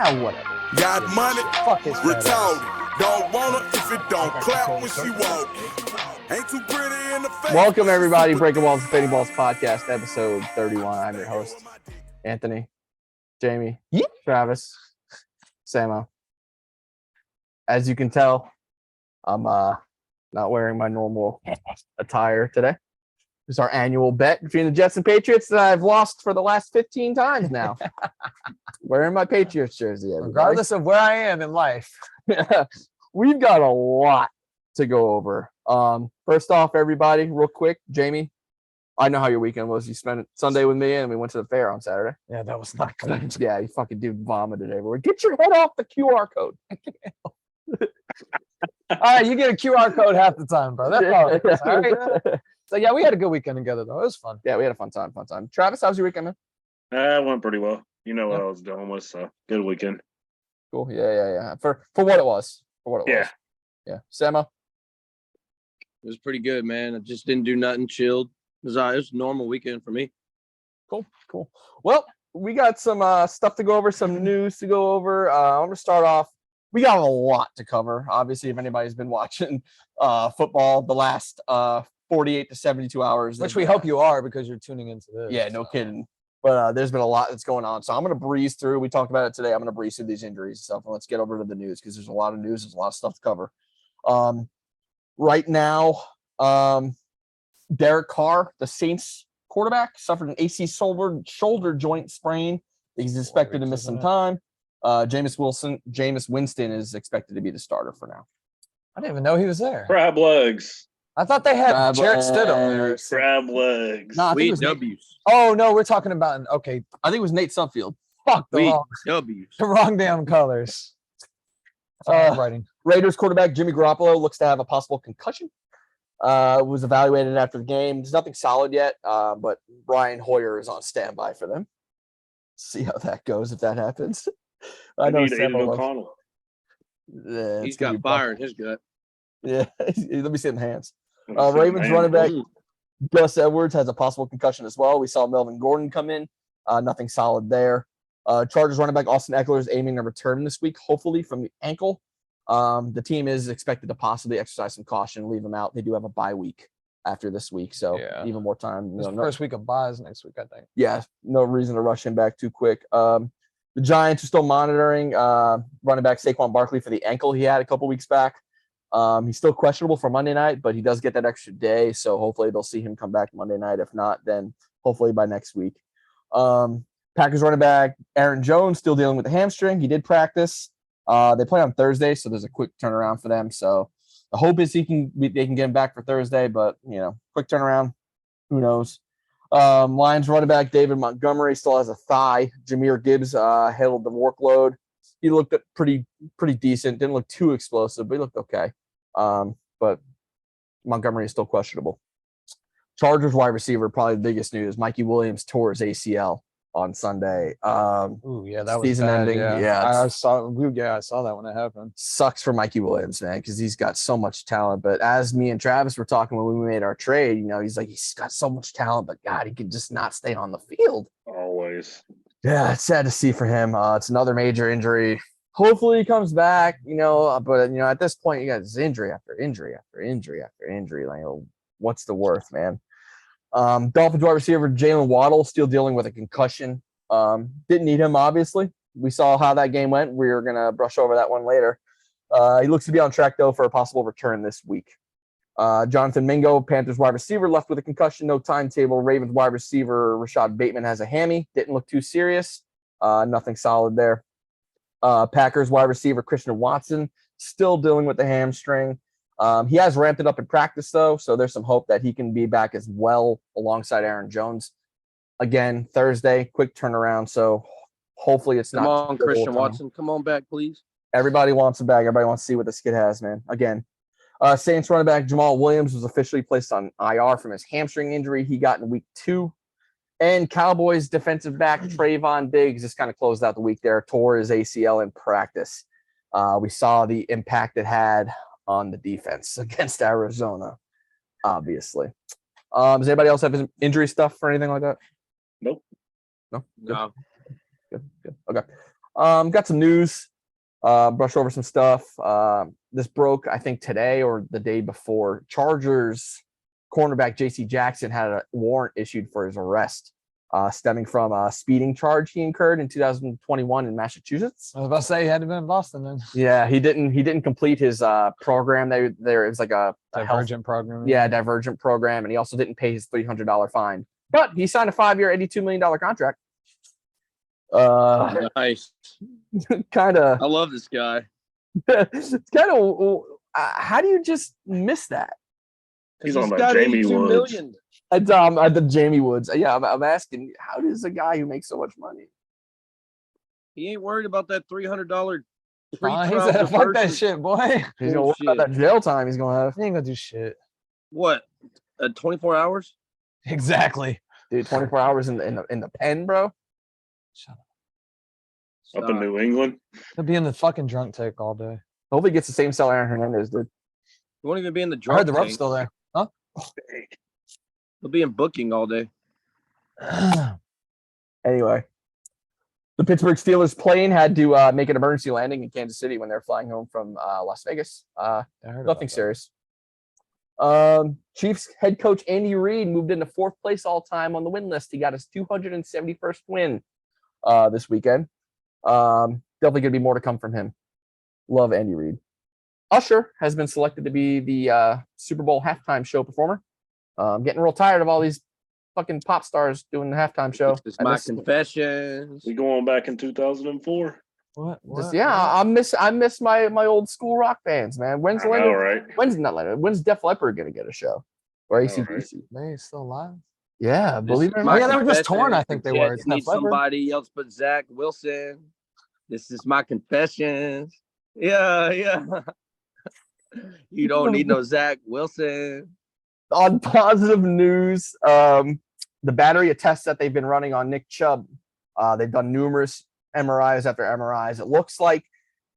Whatever. Got money, Fuck his retarded. Don't want her if it don't clap when she walk. Ain't too pretty in the face. Welcome, everybody. Breaking Balls, Deflating Balls podcast, episode 31. I'm your host, Anthony, Jamie, Travis, Samo. As you can tell, I'm not wearing my normal attire today. It's our annual bet between the Jets and Patriots that I've lost for the last 15 times now. Wearing my Patriots jersey, everybody. Regardless of where I am in life. We've got a lot to go over. First off, everybody, real quick, Jamie, I know how your weekend was. You spent Sunday with me, and we went to the fair on Saturday. Yeah, that was not good. Yeah, you fucking dude vomited everywhere. Get your head off the QR code. All right, you get a QR code half the time, bro. That's all it is. All right. So, yeah, we had a good weekend together, though. It was fun. Yeah, we had a fun time. Travis, how's your weekend, man? It went pretty well. You know what I was doing with, so good weekend. Cool. Yeah. For what it was. Yeah. Samo? It was pretty good, man. I just didn't do nothing, chilled. It was a normal weekend for me. Cool. Well, we got some stuff to go over, some news to go over. I'm going to start off. We got a lot to cover. Obviously, if anybody's been watching football the last 48 to 72 hours. Which we hope you are because you're tuning into this. Yeah, no kidding. But there's been a lot that's going on. So I'm going to breeze through. We talked about it today. I'm going to breeze through these injuries and stuff. And let's get over to the news because there's a lot of news. There's a lot of stuff to cover. Right now, Derek Carr, the Saints quarterback, suffered an AC shoulder joint sprain. He's expected to miss some time. Jameis Winston is expected to be the starter for now. I didn't even know he was there. Crab legs. I thought they had Jarrett Stidham there. Crab legs. No, I think it was W's. Oh, no, we're talking about, okay. I think it was Nate Sumfield. Fuck, W's. the wrong damn colors. Writing. Raiders quarterback Jimmy Garoppolo looks to have a possible concussion. Was evaluated after the game. There's nothing solid yet, but Brian Hoyer is on standby for them. See how that goes if that happens. I know Sam O'Connell. He's got fire in his gut. Yeah, let me see in the hands. Ravens running back Gus Edwards has a possible concussion as well. We saw Melvin Gordon come in. Nothing solid there. Chargers running back Austin Eckler is aiming to return this week, hopefully from the ankle. The team is expected to possibly exercise some caution, leave him out. They do have a bye week after this week, so even more time. First week of buys next week, I think. Yeah, no reason to rush him back too quick. The Giants are still monitoring running back Saquon Barkley for the ankle he had a couple weeks back. He's still questionable for Monday night, but he does get that extra day, so hopefully they'll see him come back Monday night. If not, then hopefully by next week. Packers running back Aaron Jones still dealing with the hamstring. He did practice. They play on Thursday, so there's a quick turnaround for them. So the hope is they can get him back for Thursday, but quick turnaround. Who knows? Lions running back David Montgomery still has a thigh. Jahmyr Gibbs handled the workload. He looked pretty decent. Didn't look too explosive, but he looked okay. But Montgomery is still questionable. Chargers wide receiver, probably the biggest news. Mikey Williams tore his ACL on Sunday. That was season bad, ending. Yeah, I saw that when it happened. Sucks for Mikey Williams, man, because he's got so much talent. But as me and Travis were talking when we made our trade, he's got so much talent, but God, he could just not stay on the field. Always. Yeah, it's sad to see for him. It's another major injury. Hopefully he comes back, but at this point you got this injury after injury after injury after injury. What's the worth, man? Dolphins wide receiver Jalen Waddle still dealing with a concussion. Didn't need him, obviously. We saw how that game went. We're gonna brush over that one later. He looks to be on track though for a possible return this week. Jonathan Mingo, Panthers wide receiver, left with a concussion, no timetable. Ravens wide receiver Rashad Bateman has a hammy. Didn't look too serious. Nothing solid there. Packers wide receiver Christian Watson still dealing with the hamstring. He has ramped it up in practice, though, so there's some hope that he can be back as well alongside Aaron Jones. Again, Thursday, quick turnaround, so hopefully it's not. Come on, Christian Watson. Come on back, please. Everybody wants him back. Everybody wants to see what this kid has, man. Again, Saints running back Jamal Williams was officially placed on IR from his hamstring injury he got in week 2. And Cowboys defensive back Trayvon Diggs just kind of closed out the week there, tore his ACL in practice. We saw the impact it had on the defense against Arizona, obviously. Does anybody else have injury stuff or anything like that? Nope. No? No. Good. Okay. Got some news. Brush over some stuff. This broke, I think, today or the day before. Chargers cornerback J.C. Jackson had a warrant issued for his arrest, stemming from a speeding charge he incurred in 2021 in Massachusetts. I was about to say he had to be in Boston then. Yeah, he didn't complete his program. There it was like a Divergent program. divergent program, and he also didn't pay his $300 fine. But he signed a 5-year, $82 million contract. Nice. Kind of. I love this guy. It's kind of. How do you just miss that? He's 'Cause on that got Jamie 82 Woods. million. At the Jamie Woods. Yeah, I'm asking, how does a guy who makes so much money? He ain't worried about that $300 He pre-trial said, "Fuck that diversion. shit, boy." He's gonna worry about that jail time he's gonna have. He ain't gonna do shit. What? 24 hours? Exactly. Dude, 24 hours in the pen, bro. Shut up. Up in New England. He'll be in the fucking drunk tank all day. Hopefully he gets the same cell Aaron Hernandez did. He won't even be in the I drunk heard the rope's tank. still there. Huh? He'll be in booking all day. Anyway, the Pittsburgh Steelers plane had to make an emergency landing in Kansas City when they were flying home from Las Vegas. I heard about Nothing that. serious. Chiefs head coach Andy Reid moved into 4th place all time on the win list. He got his 271st win this weekend. Definitely gonna be more to come from him. Love Andy Reid. Usher has been selected to be the Super Bowl halftime show performer. I'm getting real tired of all these fucking pop stars doing the halftime show. This is my confessions. We going back in 2004. What? I miss my old school rock bands, man. When's I know, right? When's Def Leppard gonna get a show? Or I know, AC/DC? They still alive? Yeah, believe it or Oh, not. yeah, they were just torn, I think they were. Jets need somebody else but Zach Wilson. This is my confessions. Yeah. You don't need no Zach Wilson. On positive news, the battery of tests that they've been running on Nick Chubb, they've done numerous MRIs after MRIs. It looks like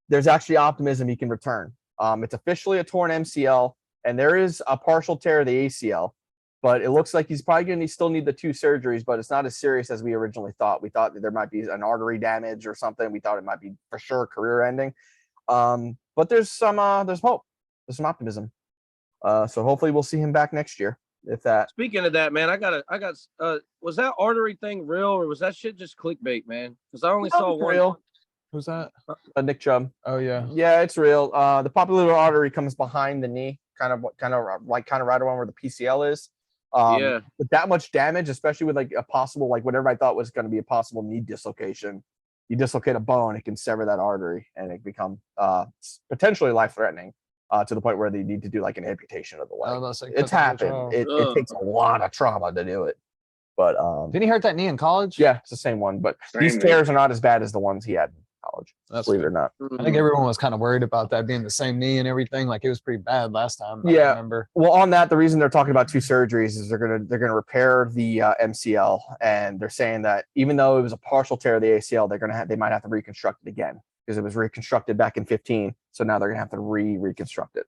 there's actually optimism he can return. It's officially a torn MCL, and there is a partial tear of the ACL, but it looks like he's probably going to still need the 2 surgeries, but it's not as serious as we originally thought. We thought that there might be an artery damage or something. We thought it might be for sure career ending. But there's hope. There's some optimism. So hopefully we'll see him back next year. If that. Speaking of that, man, I got was that artery thing real or was that shit just clickbate, man? Because I only saw one. Real. Who's that? Nick Chubb. Oh yeah. Yeah, it's real. The popliteal artery comes behind the knee, kind of right around where the PCL is. Yeah. With that much damage, especially with like a possible, like what everybody thought was going to be a possible knee dislocation, you dislocate a bone, it can sever that artery and it become potentially life-threatening. To the point where they need to do like an amputation of the leg. It's happened. It takes a lot of trauma to do it. But didn't he hurt that knee in college? Yeah, it's the same one. But these tears are not as bad as the ones he had in college. Believe it or not. I think everyone was kind of worried about that being the same knee and everything. Like it was pretty bad last time. Yeah. I remember. Well, on that, the reason they're talking about 2 surgeries is they're gonna repair the MCL, and they're saying that even though it was a partial tear of the ACL, they might have to reconstruct it again because it was reconstructed back in 2015. So now they're gonna have to reconstruct it.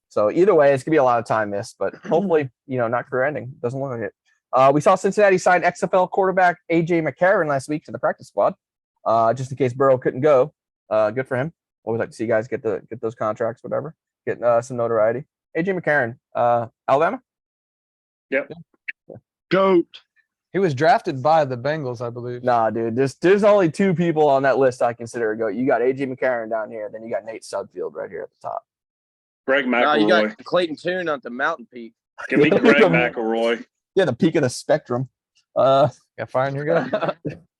So either way, it's gonna be a lot of time missed, but hopefully, not career ending. Doesn't look like it. We saw Cincinnati sign XFL quarterback AJ McCarron last week to the practice squad, just in case Burrow couldn't go. Good for him. Always like to see guys get those contracts, whatever, get some notoriety. AJ McCarron, Alabama. Yep. Goat. He was drafted by the Bengals, I believe. Nah, dude. There's only 2 people on that list I consider a goat. You got AJ McCarron down here, then you got Nate Sudfeld right here at the top. Greg McElroy. You got Clayton Tune on the mountain peak. Give me Greg McElroy. Yeah, the peak of the spectrum. Got fired and you're good.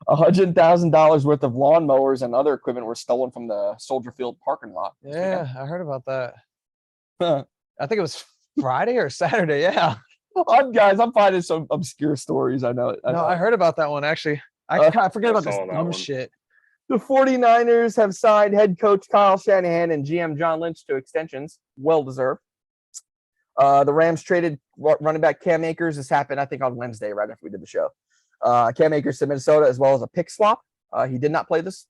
$100,000 worth of lawnmowers and other equipment were stolen from the Soldier Field parking lot. Yeah, I heard about that. Huh. I think it was Friday or Saturday. Yeah. I'm finding some obscure stories. I know. I heard about that one actually. I forget about this saw that dumb one. shit. The 49ers have signed head coach Kyle Shanahan and GM John Lynch to extensions. Well deserved. The Rams traded running back Cam Akers. This happened, I think, on Wednesday, right after we did the show. Cam Akers to Minnesota, as well as a pick swap. He did not play this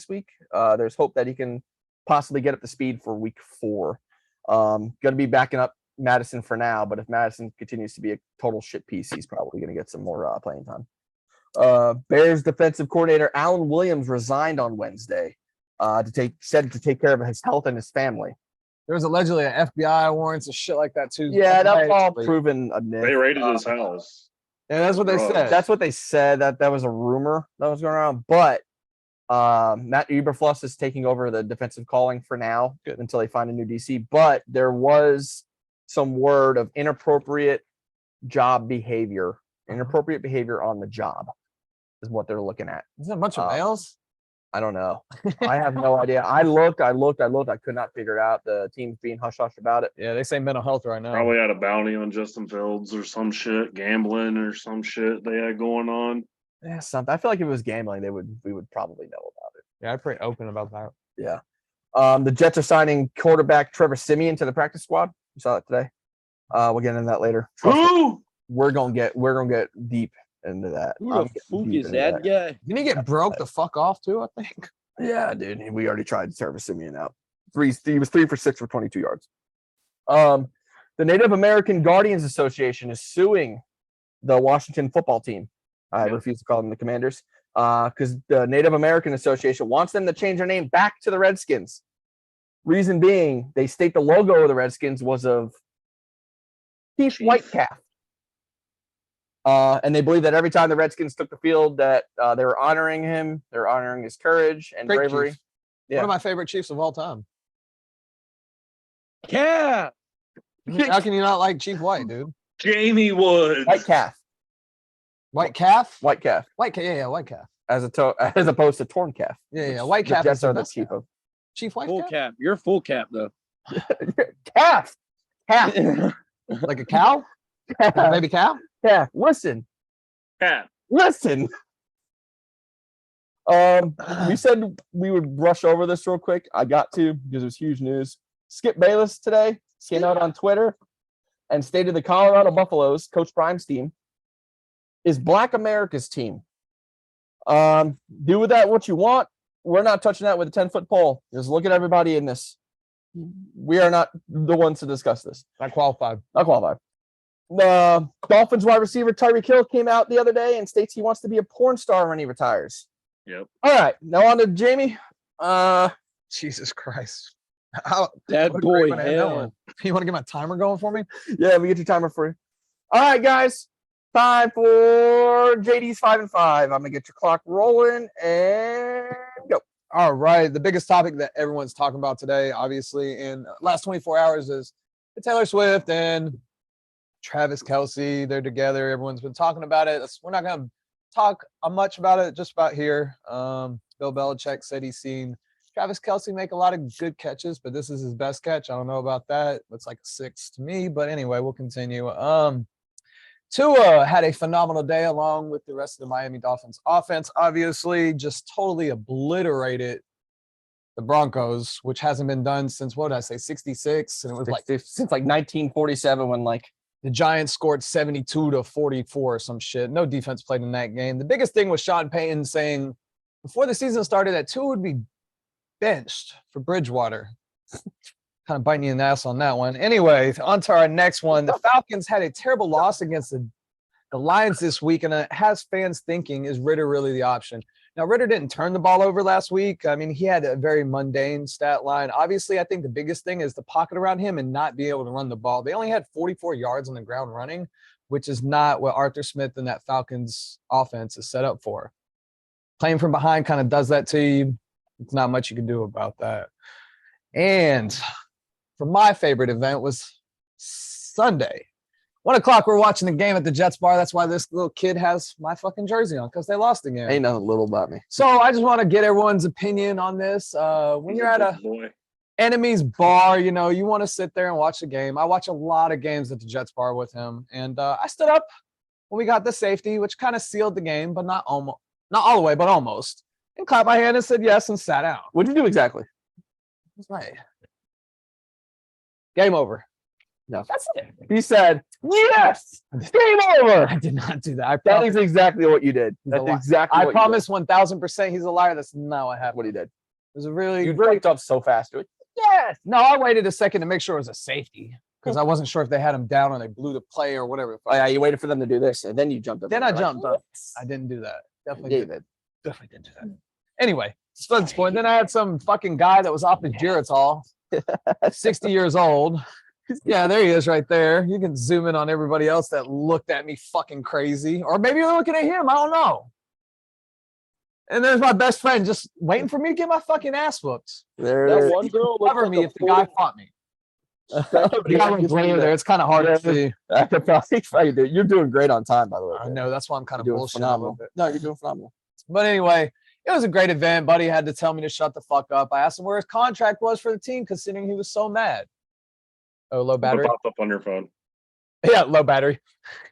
week. There's hope that he can possibly get up to speed for week 4. Going to be backing up Madison for now, but if Madison continues to be a total shit piece, he's probably going to get some more playing time. Bears defensive coordinator Alan Williams resigned on Wednesday to take care of his health and his family. There was allegedly an FBI warrants and shit like that too. Yeah, that's all But- proven a myth. They raided his house. Yeah, that's what they Drugs. said. That's what they said. That was a rumor that was going around. But Matt Eberfluss is taking over the defensive calling for now until they find a new DC. But there was some word of inappropriate behavior on the job is what they're looking at. Is it a bunch of males? I don't know. I have no idea. I looked. I could not figure it out. The team's being hush hush about it. Yeah, they say mental health right now. Probably had a bounty on Justin Fields or some shit, gambling or some shit they had going on. Yeah, something. I feel like if it was gambling, we would probably know about it. Yeah, I'm pretty open about that. Yeah. The Jets are signing quarterback Trevor Siemian to the practice squad. You saw that today. We'll get into that later. Trust me, Who? we're gonna get deep into that. Who I'm the getting fuck deep is into that guy? Didn't he get broke the fuck off too? I think. Yeah, dude. We already tried Trevor Siemian out. He was 3 for 6 for 22 yards. The Native American Guardians Association is suing the Washington football team. I refuse to call them the Commanders because the Native American Association wants them to change their name back to the Redskins. Reason being, they state the logo of the Redskins was of Chief Whitecalf. And they believe that every time the Redskins took the field that they were honoring him, they're honoring his courage and Great bravery. Chief. Yeah. One of my favorite Chiefs of all time. Yeah. How can you not like Chief White, dude? Jamie Woods. White calf. White calf? White calf. White calf. Yeah, white calf. As opposed to torn calf. Yeah. White The calf. Jets is the are the best chief calf. of. Chief White Full calf? cap. You're full cap though. Calf. Calf. Like a cow? Like a Calf. baby cow? Calf. Listen. Cat. Listen. We said we would brush over this real quick. I got to because it was huge news. Skip Bayless today came out on Twitter and stated the Colorado Buffaloes, Coach Prime's team, is Black America's team. Do with that what you want. We're not touching that with a 10-foot pole. Just look at everybody in this. We are not the ones to discuss this. Not qualified. Not qualified. The Dolphins wide receiver Tyreek Hill came out the other day and states he wants to be a porn star when he retires. Yep. All right, now on to Jamie. Jesus Christ. How, That what a boy great one to end that hell. one. You want to get my timer going for me? Yeah, we get your timer for you. All right, guys. Time for JD's 5 and 5. I'm gonna get your clock rolling and go. All right. The biggest topic that everyone's talking about today, obviously, in the last 24 hours is Taylor Swift and Travis Kelce. They're together. Everyone's been talking about it. We're not going to talk much about it, just about here. Bill Belichick said he's seen Travis Kelce make a lot of good catches, but this is his best catch. I don't know about that. Looks like a 6 to me, but anyway, we'll continue. Tua had a phenomenal day along with the rest of the Miami Dolphins offense. Obviously, just totally obliterated the Broncos, which hasn't been done since, what did I say, 66? And it was like Since like 1947 when like the Giants scored 72-44 or some shit. No defense played in that game. The biggest thing was Sean Payton saying before the season started that Tua would be benched for Bridgewater. Kind of biting you in the ass on that one. Anyway, on to our next one. The Falcons had a terrible loss against the Lions this week, and it has fans thinking, is Ritter really the option? Now, Ritter didn't turn the ball over last week. I mean, he had a very mundane stat line. Obviously, I think the biggest thing is the pocket around him and not be able to run the ball. They only had 44 yards on the ground running, which is not what Arthur Smith and that Falcons offense is set up for. Playing from behind kind of does that to you. It's not much you can do about that. And for my favorite event was Sunday. 1 o'clock, we're watching the game at the Jets bar. That's why this little kid has my fucking jersey on, because they lost again. ain't nothing little about me. So I just want to get everyone's opinion on this. When you're at a enemy's bar, you know, you want to sit there and watch the game. I watch a lot of games at the Jets bar with him. And I stood up when we got the safety, which kind of sealed the game, but not all the way, but almost. And clapped my hand and said yes and sat down. What'd you do exactly? That's right. Game over. No. That's it. He said, yes, game over. I did not do that. I That promise. is exactly what you did. He's That's a liar. exactly I what promise 1,000% he's a liar. That's not what happened. what he did. It was a really You jumped up so fast, dude. yes. No, I waited a second to make sure it was a safety. because I wasn't sure if they had him down or they blew the play or whatever. Oh, yeah, you waited for them to do this, and then you jumped up. Then and I you're like, jumped up. "Yes." I didn't do that. Definitely did. David. Definitely didn't do that. Anyway, Spence point. Then I had some fucking guy that was off his Geritol, 60 years old. Yeah, there he is right there. You can zoom in on everybody else that looked at me fucking crazy. Or maybe you're looking at him. I don't know. And there's my best friend just waiting for me to get my fucking ass whooped. There That it is. one girl looked Cover like me a if the guy 40 fought me. But The guy was laying there. It's kind of hard to see. I could probably do. You're doing great on time, by the way. I man. know. That's why I'm kind of You're doing bullshitting a phenomenal. little bit. No, you're doing phenomenal. But anyway, it was a great event. Buddy had to tell me to shut the fuck up. I asked him where his contract was for the team, considering he was so mad. Oh, low battery. popped up on your phone. Yeah, low battery.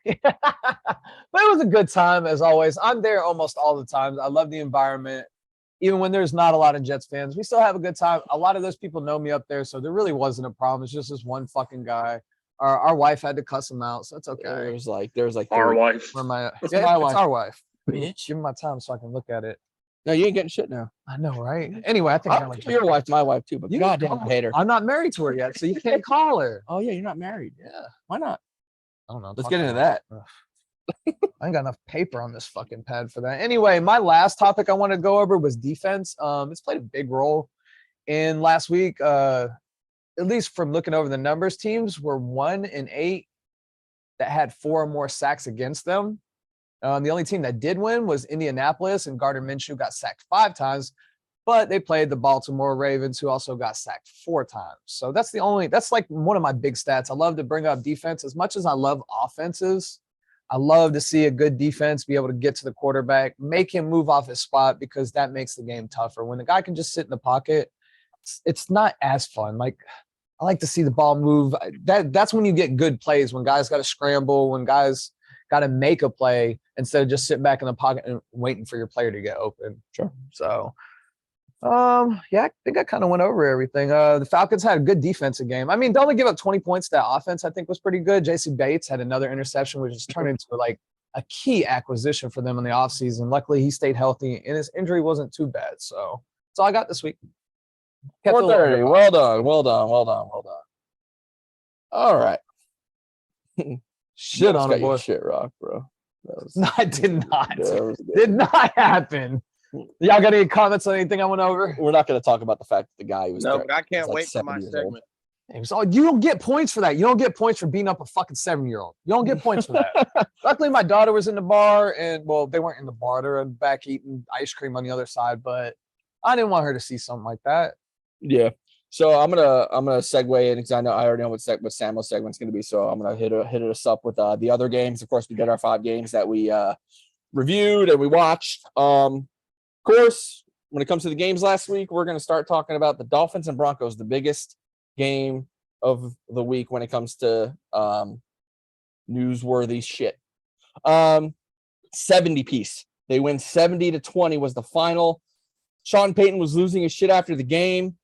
But it was a good time as always. I'm there almost all the time. I love the environment. Even when there's not a lot of Jets fans, we still have a good time. A lot of those people know me up there, so there really wasn't a problem. It's just this one fucking guy. Our wife had to cuss him out, so it's okay. There was like Our 30. wife. Where my It's yeah, my it's wife. our wife. Bitch. Give me my time so I can look at it. No, you ain't getting shit now. I know, right? Anyway, I think I'll call your wife, my wife too, but You goddamn can call- hater. I'm not married to her yet, so you can't call her. Oh yeah, you're not married. Yeah, Why not? I don't know. Let's Fuck get her. into that. I ain't got enough paper on this fucking pad for that. Anyway, my last topic I want to go over was defense. It's played a big role in last week. At least from looking over the numbers, teams were 1-8 that had 4 or more sacks against them. The only team that did win was Indianapolis, and Gardner Minshew got sacked 5 times, but they played the Baltimore Ravens, who also got sacked 4 times. So that's like one of my big stats. I love to bring up defense as much as I love offenses. I love to see a good defense be able to get to the quarterback, make him move off his spot, because that makes the game tougher. When the guy can just sit in the pocket, it's not as fun. Like, I like to see the ball move. That's when you get good plays, when guys got to scramble, when guys got to make a play instead of just sitting back in the pocket and waiting for your player to get open. Sure. So, yeah, I think I kind of went over everything. The Falcons had a good defensive game. I mean, to only give up 20 points to that offense, I think was pretty good. JC Bates had another interception, which has turned into like a key acquisition for them in the offseason. Luckily, he stayed healthy and his injury wasn't too bad. So that's all I got this week. Kept it 4:30. Well done. All right. Shit on got it, your boy. shit rock, bro. That was, No, I did not. that was good. Did not happen. Y'all got any comments on anything I went over? We're not going to talk about the fact that the guy was No, there but I can't was like wait for my 70 years old. segment. It was all, you don't get points for that. You don't get points for beating up a fucking 7-year-old. You don't get points for that. Luckily, my daughter was in the bar, and well, they weren't in the bar. They were back eating ice cream on the other side, but I didn't want her to see something like that. Yeah. So I'm gonna segue in because I already know what Samuel's segment's gonna be. So I'm gonna hit us up with the other games. Of course, we did our 5 games that we reviewed and we watched. Of course, when it comes to the games last week, we're gonna start talking about the Dolphins and Broncos, the biggest game of the week when it comes to newsworthy shit. 70 piece. They win 70-20 was the final. Sean Payton was losing his shit after the game.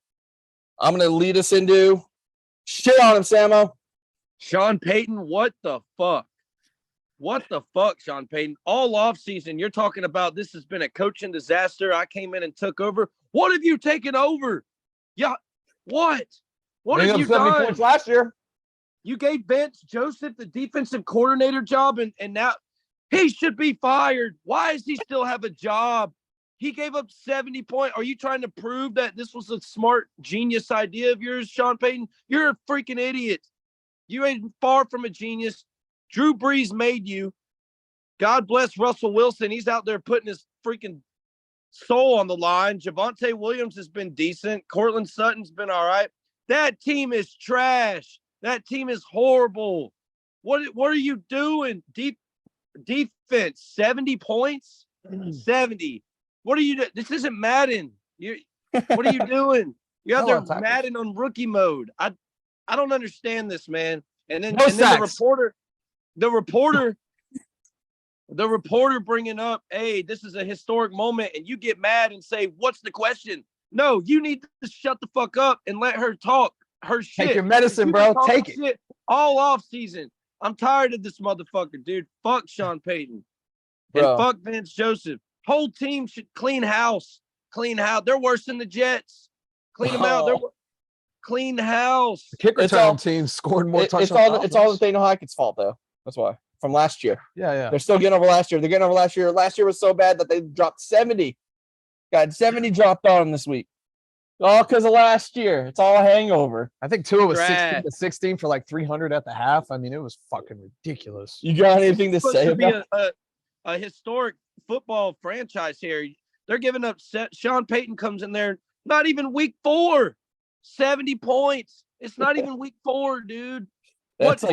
I'm going to lead us into shit on him, Samo. Sean Payton, what the fuck? What the fuck, Sean Payton? All offseason, you're talking about this has been a coaching disaster. I came in and took over. What have you taken over? Yeah, what? What have you 70 done? points last year. You gave Vance Joseph the defensive coordinator job, and now he should be fired. Why does he still have a job? He gave up 70 points. Are you trying to prove that this was a smart, genius idea of yours, Sean Payton? You're a freaking idiot. You ain't far from a genius. Drew Brees made you. God bless Russell Wilson. He's out there putting his freaking soul on the line. Javonte Williams has been decent. Cortland Sutton's been all right. That team is trash. That team is horrible. What are you doing? Defense, 70 points? 70. What are you doing? This isn't Madden. What are you doing? You're out there Madden on rookie mode. I don't understand this, man. And then the reporter bringing up, hey, this is a historic moment, and you get mad and say, what's the question? No, you need to shut the fuck up and let her talk her shit. Take your medicine, bro. Take it. All off season. I'm tired of this motherfucker, dude. Fuck Sean Payton. Bro. And fuck Vance Joseph. Whole team should clean house. Clean house. They're worse than the Jets. Clean them out. clean house. The kick It's return all- team scored more It's touchdowns. all Nathaniel Hackett's fault though. That's why from last year. Yeah. They're still getting over last year. They're getting over last year. Last year was so bad that they dropped 70. Got 70 dropped on them this week. All because of last year. It's all a hangover. I think Tua was 16 Trash. to 16 for like 300 at the half. I mean, it was fucking ridiculous. You got anything to Supposed say to be about? a historic football franchise here. They're giving up. Sean Payton comes in there. Not even week 4, 70 points. It's not even week 4, dude. That's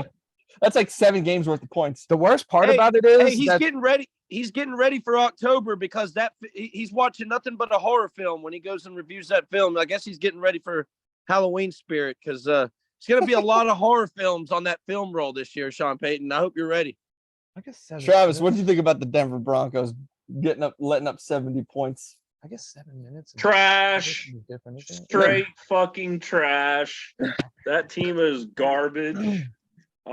like 7 games worth of points. The worst part Hey, about it is Hey, he's that getting ready. He's getting ready for October because he's watching nothing but a horror film when he goes and reviews that film. I guess he's getting ready for Halloween spirit because it's going to be a lot of horror films on that film roll this year, Sean Payton. I hope you're ready. I guess 7 Travis, what minutes. do you think about the Denver Broncos letting up 70 points? I guess 7 minutes. Trash. is different, isn't it? Straight fucking trash. That team is garbage. They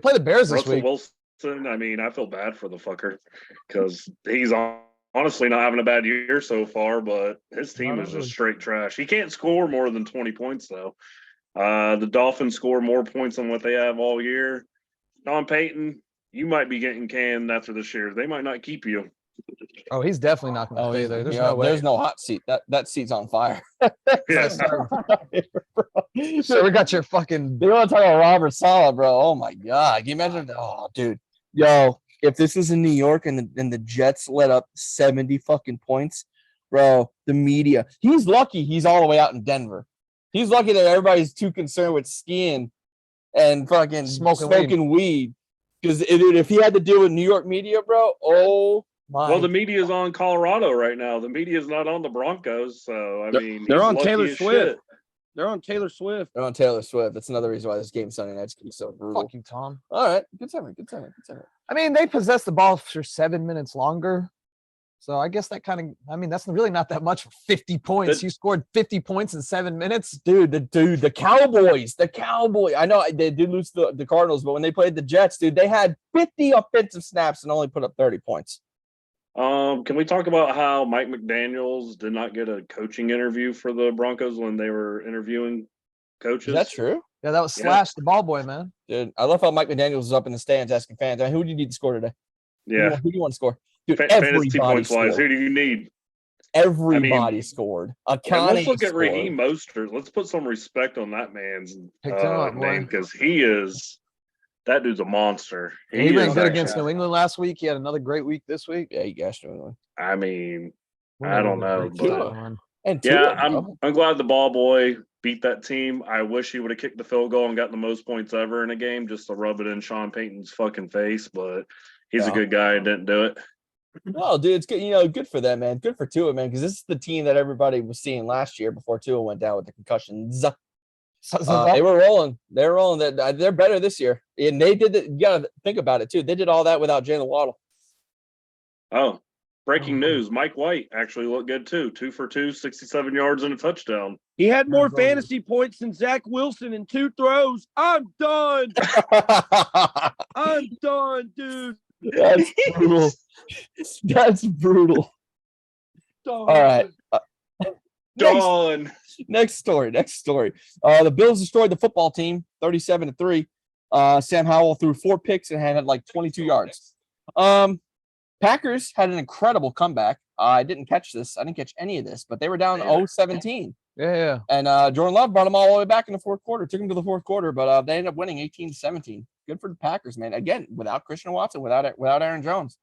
play the Bears this Russell week. Wilson, I mean, I feel bad for the fucker because he's honestly not having a bad year so far, but his team is just straight trash. He can't score more than 20 points, though. The Dolphins score more points than what they have all year. Sean Payton, you might be getting canned after this year. They might not keep you. Oh, he's definitely not going to stay there. There's no way. There's no hot seat. That seat's on fire. Yeah. So we got your fucking. They want to talk about Robert Saleh, bro. Oh my god! Can you imagine? Oh, dude, yo, if this was in New York and the Jets let up 70 fucking points, bro, the media. He's lucky he's all the way out in Denver. He's lucky that everybody's too concerned with skiing and fucking smoking weed. Because if he had to deal with New York media, bro, oh my. Well, the media's on Colorado right now. The media's not on the Broncos, so I mean, They're he's on lucky Taylor as Swift. shit. They're on Taylor Swift. They're on Taylor Swift. That's another reason why this game Sunday night's gonna be so brutal. Fuck you, Tom. All right, good time. I mean, they possessed the ball for 7 minutes longer. So I guess that kind of, I mean, that's really not that much for 50 points. You scored 50 points in 7 minutes. The Cowboys. I know they did lose the Cardinals, but when they played the Jets, dude, they had 50 offensive snaps and only put up 30 points. Can we talk about how Mike McDaniels did not get a coaching interview for the Broncos when they were interviewing coaches? Is that true? Yeah, that was Slash, the ball boy, man. Dude, I love how Mike McDaniels was up in the stands asking fans, who do you need to score today? Yeah. Who do you want to score? Dude, Fantasy everybody points wise, scored. who do you need? Everybody scored. And let's look at Raheem Mostert. Let's put some respect on that man's name because that dude's a monster. He ran good against New England last week. He had another great week this week. Yeah, he gashed New England. I mean, I don't know. But I'm glad the ball boy beat that team. I wish he would have kicked the field goal and gotten the most points ever in a game just to rub it in Sean Payton's fucking face, but he's a good guy and didn't do it. No, dude, it's good. Good for them, man. Good for Tua, man, because this is the team that everybody was seeing last year before Tua went down with the concussions. They were rolling. They're rolling. They're better this year, and they did. You gotta think about it too. They did all that without Jalen Waddle. Oh, breaking news! Mike White actually looked good too. 2 for 2, 67 yards and a touchdown. He had more fantasy points than Zach Wilson in 2 throws. I'm done. I'm done, dude. That's brutal. That's brutal. All right. Done. Next story. The Bills destroyed the football team 37-3. Sam Howell threw 4 picks and had like 22 yards. Packers had an incredible comeback. I didn't catch any of this, but they were down 0-17. Yeah. And Jordan Love brought them all the way back in the fourth quarter, took them to the fourth quarter, but they ended up winning 18-17. Good for the Packers, man. Again, without Christian Watson, without Aaron Jones.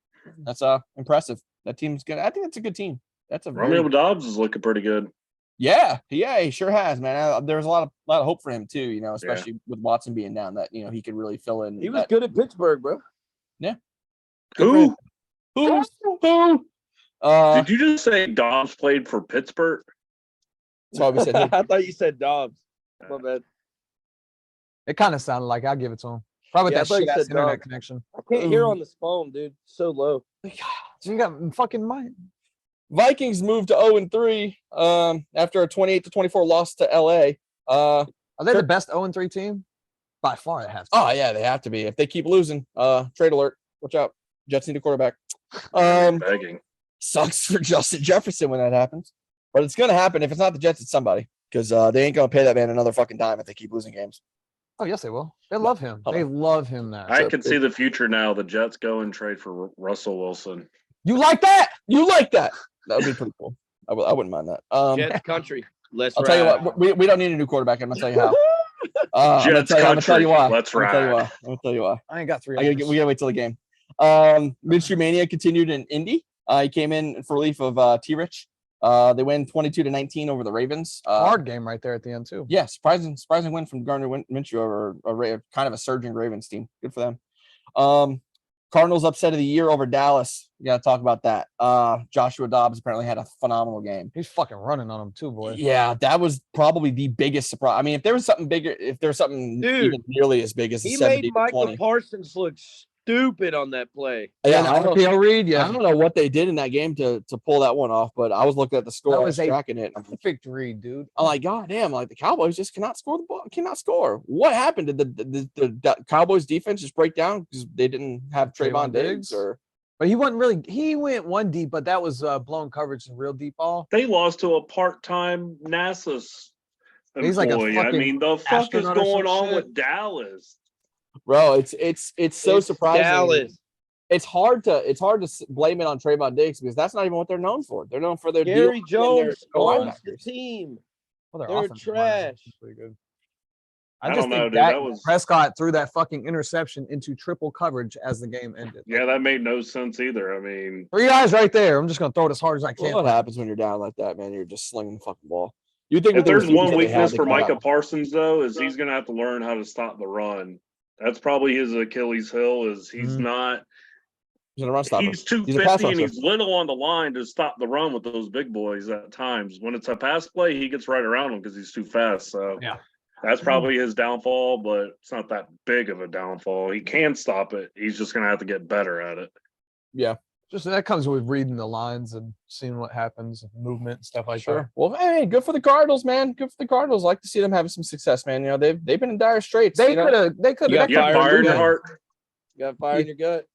That's impressive. That team's good. I think that's a good team. That's a Romeo Dobbs is looking pretty good. Yeah, he sure has, man. There's a lot of hope for him too, especially with Watson being down, that he could really fill in. He was good at Pittsburgh, bro. Yeah. Who? Did you just say Dobbs played for Pittsburgh? That's why we said I thought you said Dobbs. My bad. It kind of sounded like I'll give it to him. Probably that shit ass internet connection. I can't hear on this phone, dude. So low. So you got fucking mind. Vikings moved to 0-3 after a 28-24 loss to LA. Are they the best 0-3 team? By far, they have to. Oh yeah, they have to be. If they keep losing, trade alert. Watch out. Jets need a quarterback. Begging. Sucks for Justin Jefferson when that happens, but it's gonna happen. If it's not the Jets, it's somebody. because they ain't gonna pay that man another fucking dime if they keep losing games. Oh, yes, they will. They love him. Hold They on. love him now. I can see the future now. The Jets go and trade for Russell Wilson. You like that? You like that? That would be pretty cool. I wouldn't mind that. Jets country. Let's I'll tell you ride. what. We don't need a new quarterback. I'm gonna tell you how. I'm Jets gonna tell country. you why. Let's I'm gonna tell you ride. why. I'm gonna tell you why. I ain't got 3 We hours. gotta wait till the game. Minshew Mania continued in Indy. He came in for relief of T-Rich. They win 22-19 over the Ravens. Hard game right there at the end, too. Yeah, surprising win from Gardner Minshew over kind of a surging Ravens team. Good for them. Cardinals upset of the year over Dallas. You got to talk about that. Joshua Dobbs apparently had a phenomenal game. He's fucking running on him, too, boy. Yeah, that was probably the biggest surprise. I mean, if there was something bigger, if there was something Dude, even nearly as big as the He 70 made Michael 20. Parsons look stupid on that play. Yeah, Yeah, I don't, RPO read, I yeah. don't know what they did in that game to pull that one off, but I was looking at the score. That I was was a- tracking it. Perfect read, dude. I'm like, God damn, like the Cowboys just cannot score the ball, cannot score. What happened? Did the Cowboys defense just break down because they didn't have Trayvon Diggs or But he wasn't really, he went one deep, but that was blown coverage and real deep ball. They lost to a part-time NASA He's like a employee. I fucking mean, the fuck is astronaut or some going on shit. with Dallas? bro? It's so It's surprising. Dallas. It's hard to blame it on Trayvon Diggs because that's not even what they're known for. They're known for their Gary deal and their Jones owns the linebackers. team. Well, their They're offensive line is trash. pretty good. I I just don't know, think dude. That was- Prescott threw that fucking interception into triple coverage as the game ended. Yeah, that made no sense either. I mean, 3 guys right there. I'm just gonna throw it as hard as I Well, can. what happens when you're down like that, man? You're just slinging the fucking ball. You think if with the there's receivers one that they weakness have, for they got Micah out. Parsons, though, is he's going to have to learn how to stop the run. That's probably his Achilles heel. Is he's Mhm. not. He's a run stopper. He's 250 a pass and rusher. he's little on the line to stop the run with those big boys at times. When it's a pass play, he gets right around them because he's too fast. So Yeah. that's probably his downfall, but it's not that big of a downfall. He can stop it. He's just going to have to get better at it. Yeah, Just that comes with reading the lines and seeing what happens, movement and stuff like sure. Well, hey, good for the Cardinals, man. Good for the Cardinals. Like to see them having some success, man. You know, they've been in dire straits. that. you know? They could You got have. You got fire in your heart? You got fire in your gut.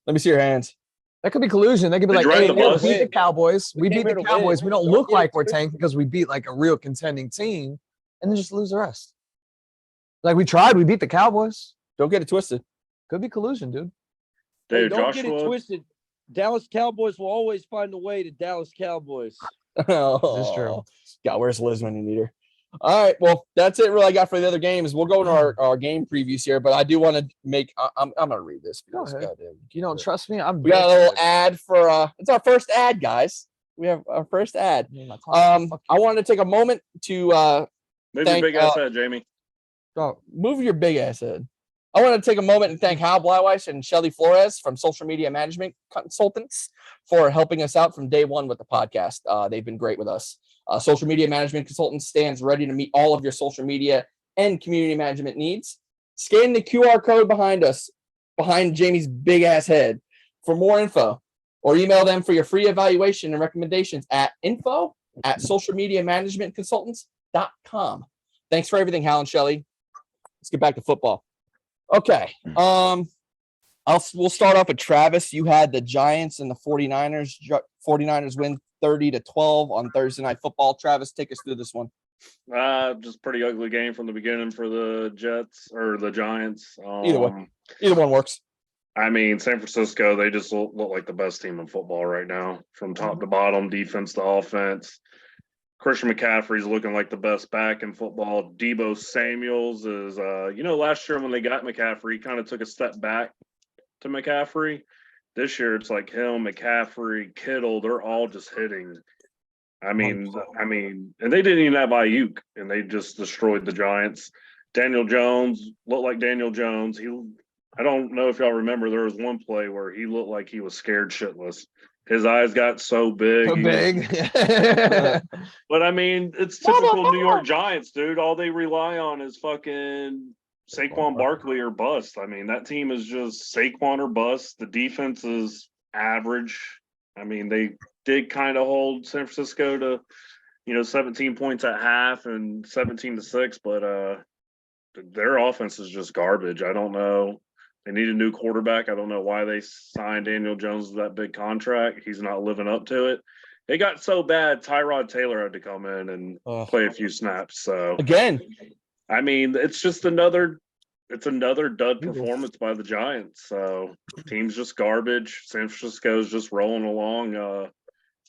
Let me see your hands. That could be collusion. They could be Did like, you ride hey, the we bus? beat the Cowboys. We We beat came the here to Cowboys. win. We don't Don't look get like it we're twisted. tanked because we beat like a real contending team and then just lose the rest. Like we tried, we beat the Cowboys. Don't get it twisted. Could be collusion, dude. Hey, Dude, don't get it Joshua, twisted. Dallas Cowboys will always find a way to Dallas Cowboys. Oh, true. God, where's Liz when you need her? All right, well, that's it. Really, I got for the other games. We'll go into our game previews here, but I do want to make. I'm gonna read this Go because ahead. goddamn, You don't trust me? I'm we got a little excited. ad for. It's our first ad, guys. We have our first ad. I wanted to take a moment to move your thank, big ass head, Jamie. move your big ass head. I want to take a moment and thank Hal Blyweiss and Shelly Flores from Social Media Management Consultants for helping us out from day one with the podcast. They've been great with us. Social Media Management Consultants stands ready to meet all of your social media and community management needs. Scan the QR code behind us, behind Jamie's big ass head for more info, or email them for your free evaluation and recommendations at info@socialmediamanagementconsultants.com. Thanks for everything, Hal and Shelly. Let's get back to football. Okay. We'll start off with Travis. You had the Giants and the 49ers. 49ers win 30-12 on Thursday Night Football. Travis, take us through this one. Just pretty ugly game from the beginning for the Jets or the Giants. Either way. Either one works. I mean, San Francisco, they just look like the best team in football right now, from top to bottom, defense to offense. Christian McCaffrey's looking like the best back in football. Debo Samuels is, last year when they got McCaffrey, he kind of took a step back to McCaffrey. This year, it's like him, McCaffrey, Kittle, they're all just hitting. I mean, and they didn't even have Ayuk, and they just destroyed the Giants. Daniel Jones looked like Daniel Jones. I don't know if y'all remember, there was one play where he looked like he was scared shitless. His eyes got so big. So big. But I mean, it's typical New York Giants, dude. All they rely on is fucking Saquon Barkley or bust. I mean, that team is just Saquon or bust. The defense is average. I mean, they did kind of hold San Francisco to, 17 points at half and 17-6, but their offense is just garbage. I don't know. They need a new quarterback. I don't know why they signed Daniel Jones to that big contract. He's not living up to it. it got so bad. Tyrod Taylor had to come in and play a few snaps. So Again, I mean, it's just another dud performance by the Giants. So team's just garbage. San Francisco's just rolling along.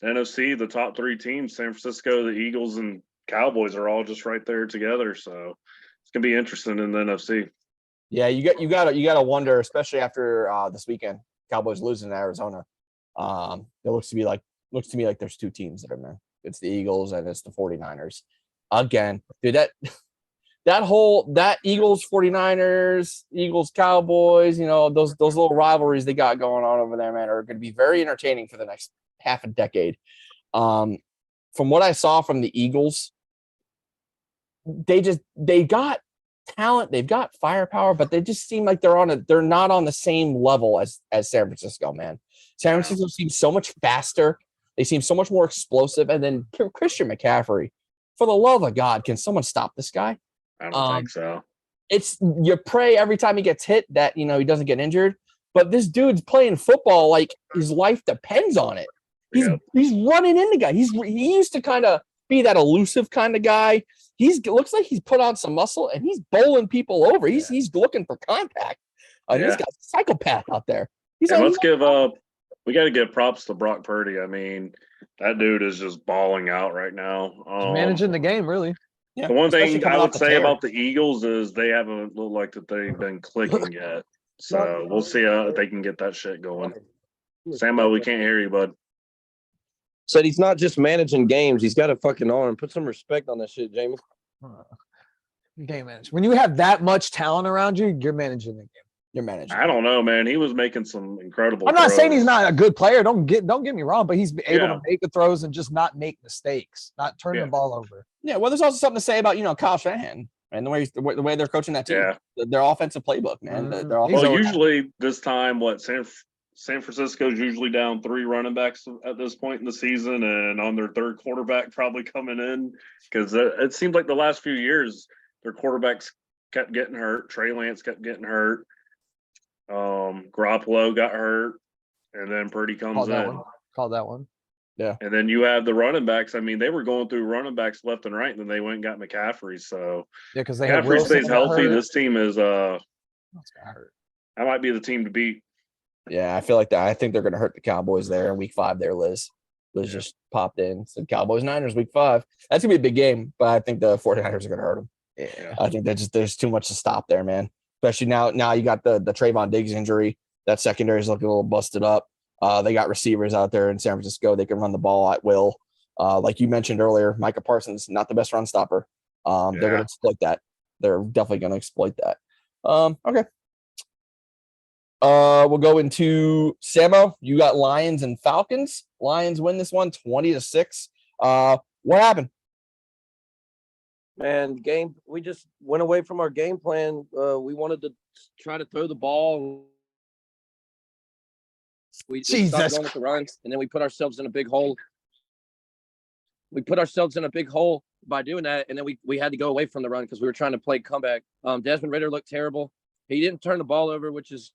NFC, the top three teams, San Francisco, the Eagles, and Cowboys are all just right there together. So it's gonna be interesting in the NFC. yeah, you gotta wonder, especially after this weekend, Cowboys losing to Arizona. It looks to me like there's two teams there, man. It's the Eagles and it's the 49ers. Again, dude, that Eagles 49ers, Eagles Cowboys, those little rivalries they got going on over there, man, are going to be very entertaining for the next half a decade. From what I saw from the Eagles, they got talent, they've got firepower, but they just seem like they're not on the same level as San Francisco, man. San Francisco seems so much faster. They seem so much more explosive. And then Christian McCaffrey, for the love of God, can someone stop this guy? I don't think so. It's you pray every time he gets hit that he doesn't get injured. But this dude's playing football like his life depends on it. He's running into guy. He used to kind of be that elusive kind of guy. Looks like he's put on some muscle and he's bowling people over. He's looking for contact. This guy's a psychopath out there. We got to give props to Brock Purdy. I mean, that dude is just balling out right now. He's managing the game, really. Yeah, the one thing I would say about the Eagles is they haven't looked like that they've been clicking yet. So we'll see if they can get that shit going. Sambo, we can't hear you, bud. Said he's not just managing games. He's got a fucking arm. Put some respect on that shit, Jamie. Game manage. When you have that much talent around you, you're managing the game. You're managing. I don't know, man. He was making some incredible. I'm not throws. saying he's not a good player. Don't get me wrong, but he's able to make the throws and just not make mistakes, not turn the ball over. Yeah, well, there's also something to say about Kyle Shanahan and the way they're coaching that team. Yeah. Their offensive playbook, man. Usually this time, San Francisco's usually down 3 running backs at this point in the season, and on their third quarterback probably coming in because it seemed like the last few years their quarterbacks kept getting hurt. Trey Lance kept getting hurt. Garoppolo got hurt, and then Purdy comes in. Called that one. Yeah. And then you have the running backs. I mean, they were going through running backs left and right, and then they went and got McCaffrey. So because they McCaffrey stays healthy. Hurt. This team is Got hurt. that might be the team to beat. Yeah, I feel like that. I think they're going to hurt the Cowboys there in week 5 there, Liz. Liz just popped in. Said Cowboys-Niners week 5. That's going to be a big game, but I think the 49ers are going to hurt them. Yeah. I think there's too much to stop there, man. Especially now you got the Trayvon Diggs injury. That secondary is looking a little busted up. They got receivers out there in San Francisco. They can run the ball at will. Like you mentioned earlier, Micah Parsons, not the best run stopper. They're going to exploit that. They're definitely going to exploit that. Okay. We'll go into Samo. You got Lions and Falcons. Lions win this one 20-6. What happened? Man, we just went away from our game plan. We wanted to try to throw the ball. We just stopped going with the runs, and then we put ourselves in a big hole. We put ourselves in a big hole by doing that, and then we had to go away from the run because we were trying to play comeback. Desmond Ridder looked terrible. He didn't turn the ball over, which is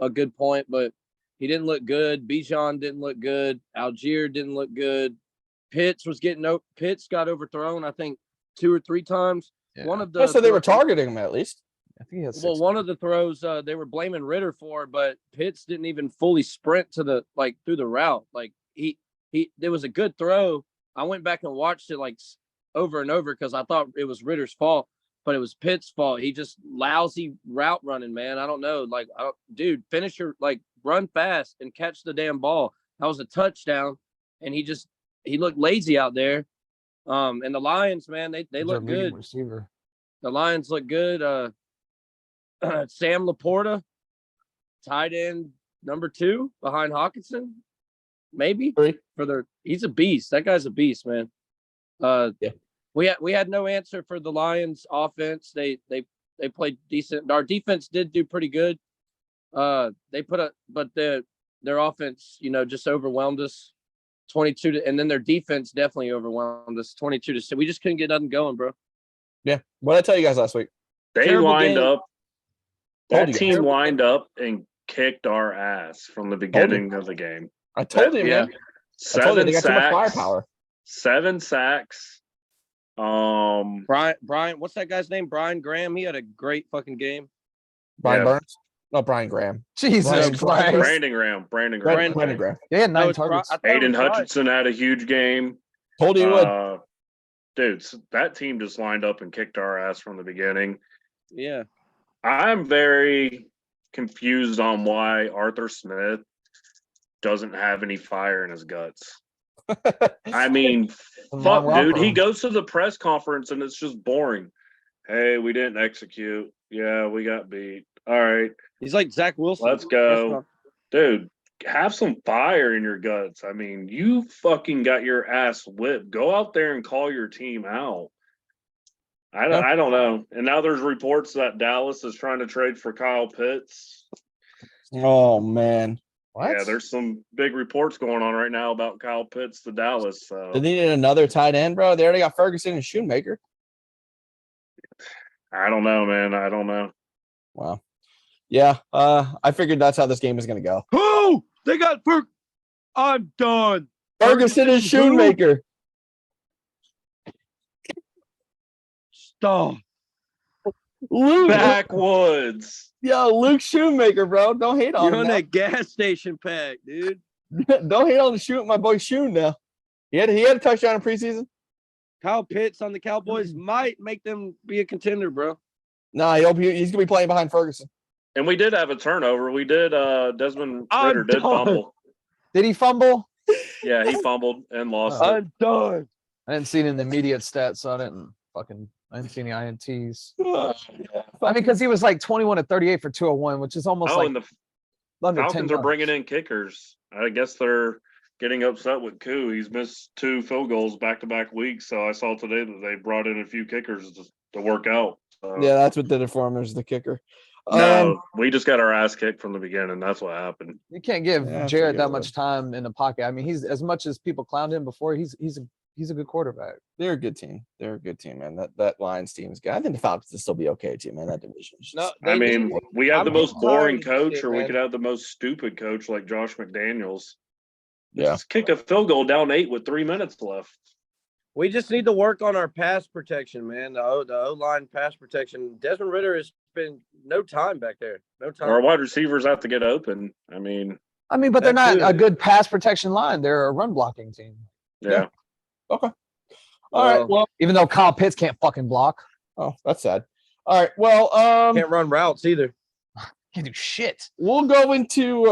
a good point, but he didn't look good. Bijan didn't look good. Algier didn't look good. Pitts got overthrown, I think, 2 or 3 times. Yeah. One of the So they were targeting him at least. I think he has one of the throws they were blaming Ridder for, but Pitts didn't even fully sprint to through the route. Like there was a good throw. I went back and watched it like over and over because I thought it was Ridder's fault, but it was Pitt's fault. He just lousy route running, man. I don't know. Dude, finish your run fast and catch the damn ball. That was a touchdown, and he looked lazy out there. And the Lions, man, they look good. Receiver. The Lions look good. Sam Laporta, tight end number 2 behind Hawkinson, maybe. 3. He's a beast. That guy's a beast, man. We had no answer for the Lions offense. They played decent. Our defense did do pretty good. But their offense, just overwhelmed us 22 and then their defense definitely overwhelmed us 22-6. We just couldn't get nothing going, bro. Yeah. What did I tell you guys last week? They lined up. That team Terrible lined up and kicked our ass from the beginning of the game. I told you, man. I told you Seven they got too much sacks. firepower. 7 sacks. Brian, what's that guy's name? Brian Graham. He had a great fucking game. Brian Yeah. Burns? No, Brian Graham. Jesus Brian Christ. Brandon Graham. Brandon Graham. They had 9 it's Bri- targets. I thought it Aiden was Brian. Hutchinson had a huge game. Told you he would. Dude, that team just lined up and kicked our ass from the beginning. Yeah. I'm very confused on why Arthur Smith doesn't have any fire in his guts. I mean, fuck, dude. He goes to the press conference and it's just boring. Hey, we didn't execute. Yeah, we got beat. All right, He's like Zach Wilson. let's go. Dude, have some fire in your guts. I mean, you fucking got your ass whipped. Go out there and call your team out. I don't know. And now there's reports that Dallas is trying to trade for Kyle Pitts. Oh, man. What? Yeah, there's some big reports going on right now about Kyle Pitts to Dallas. So They needed another tight end, bro. They already got Ferguson and Shoemaker. I don't know, man. I don't know. Wow. Yeah, I figured that's how this game is going to go. Who? They got I'm done. Ferguson and Shoemaker. Stop. Luke. Backwoods. Yo, Luke Shoemaker, bro. Don't hate on You're him. on now. that gas station pack, dude. Don't hate on the shoot, my boy Shoon now. He had a touchdown in preseason. Kyle Pitts on the Cowboys might make them be a contender, bro. Nah, he's going to be playing behind Ferguson. And we did have a turnover. We did. Desmond I'm Ritter did done. fumble. Did he fumble? Yeah, he fumbled and lost it. I'm done. I didn't see it in the immediate stats, so I didn't see any INTs. I mean, because he was like 21 to 38 for 201, which is almost like And the under 10 Falcons are yards. bringing in kickers. I guess they're getting upset with Koo. He's missed 2 field goals back-to-back weeks. So I saw today that they brought in a few kickers to work out. Yeah, that's what did it for him. There's the kicker. No, we just got our ass kicked from the beginning. That's what happened. You can't give Yeah, Jared forget that about much time in the pocket. I mean, he's as much as people clowned him before. He's a good quarterback. They're a good team. They're a good team, man. That Lions team is good. I think the Falcons will still be okay too, man. That division. is No, just- I mean, we have I'm the most tired boring of this coach, shit, or we man. could have the most stupid coach like Josh McDaniels. Yeah. Just kick a field goal down 8 with 3 minutes left. We just need to work on our pass protection, man. The O-line pass protection. Desmond Ritter has been no time back there. No time. Our wide receivers have to get open. I mean, But they're That not a too. good pass protection line. They're a run blocking team. yeah. Okay. All right. Well, Even though Kyle Pitts can't fucking block. oh, that's sad. All right. Well, Can't run routes either. Can't do shit. we'll go into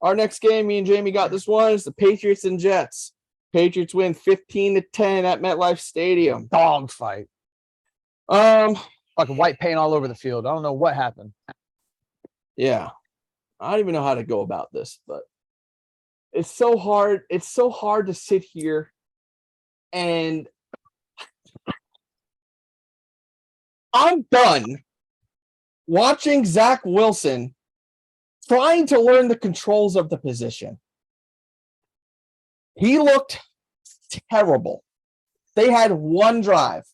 our next game. Me and Jamie got this one. It's the Patriots and Jets. Patriots win 15-10 at MetLife Stadium. Dog fight. Fucking white paint all over the field. I don't know what happened. Yeah. I don't even know how to go about this, but it's so hard. It's so hard to sit here and I'm done watching Zach Wilson trying to learn the controls of the position. He looked terrible. They had one drive.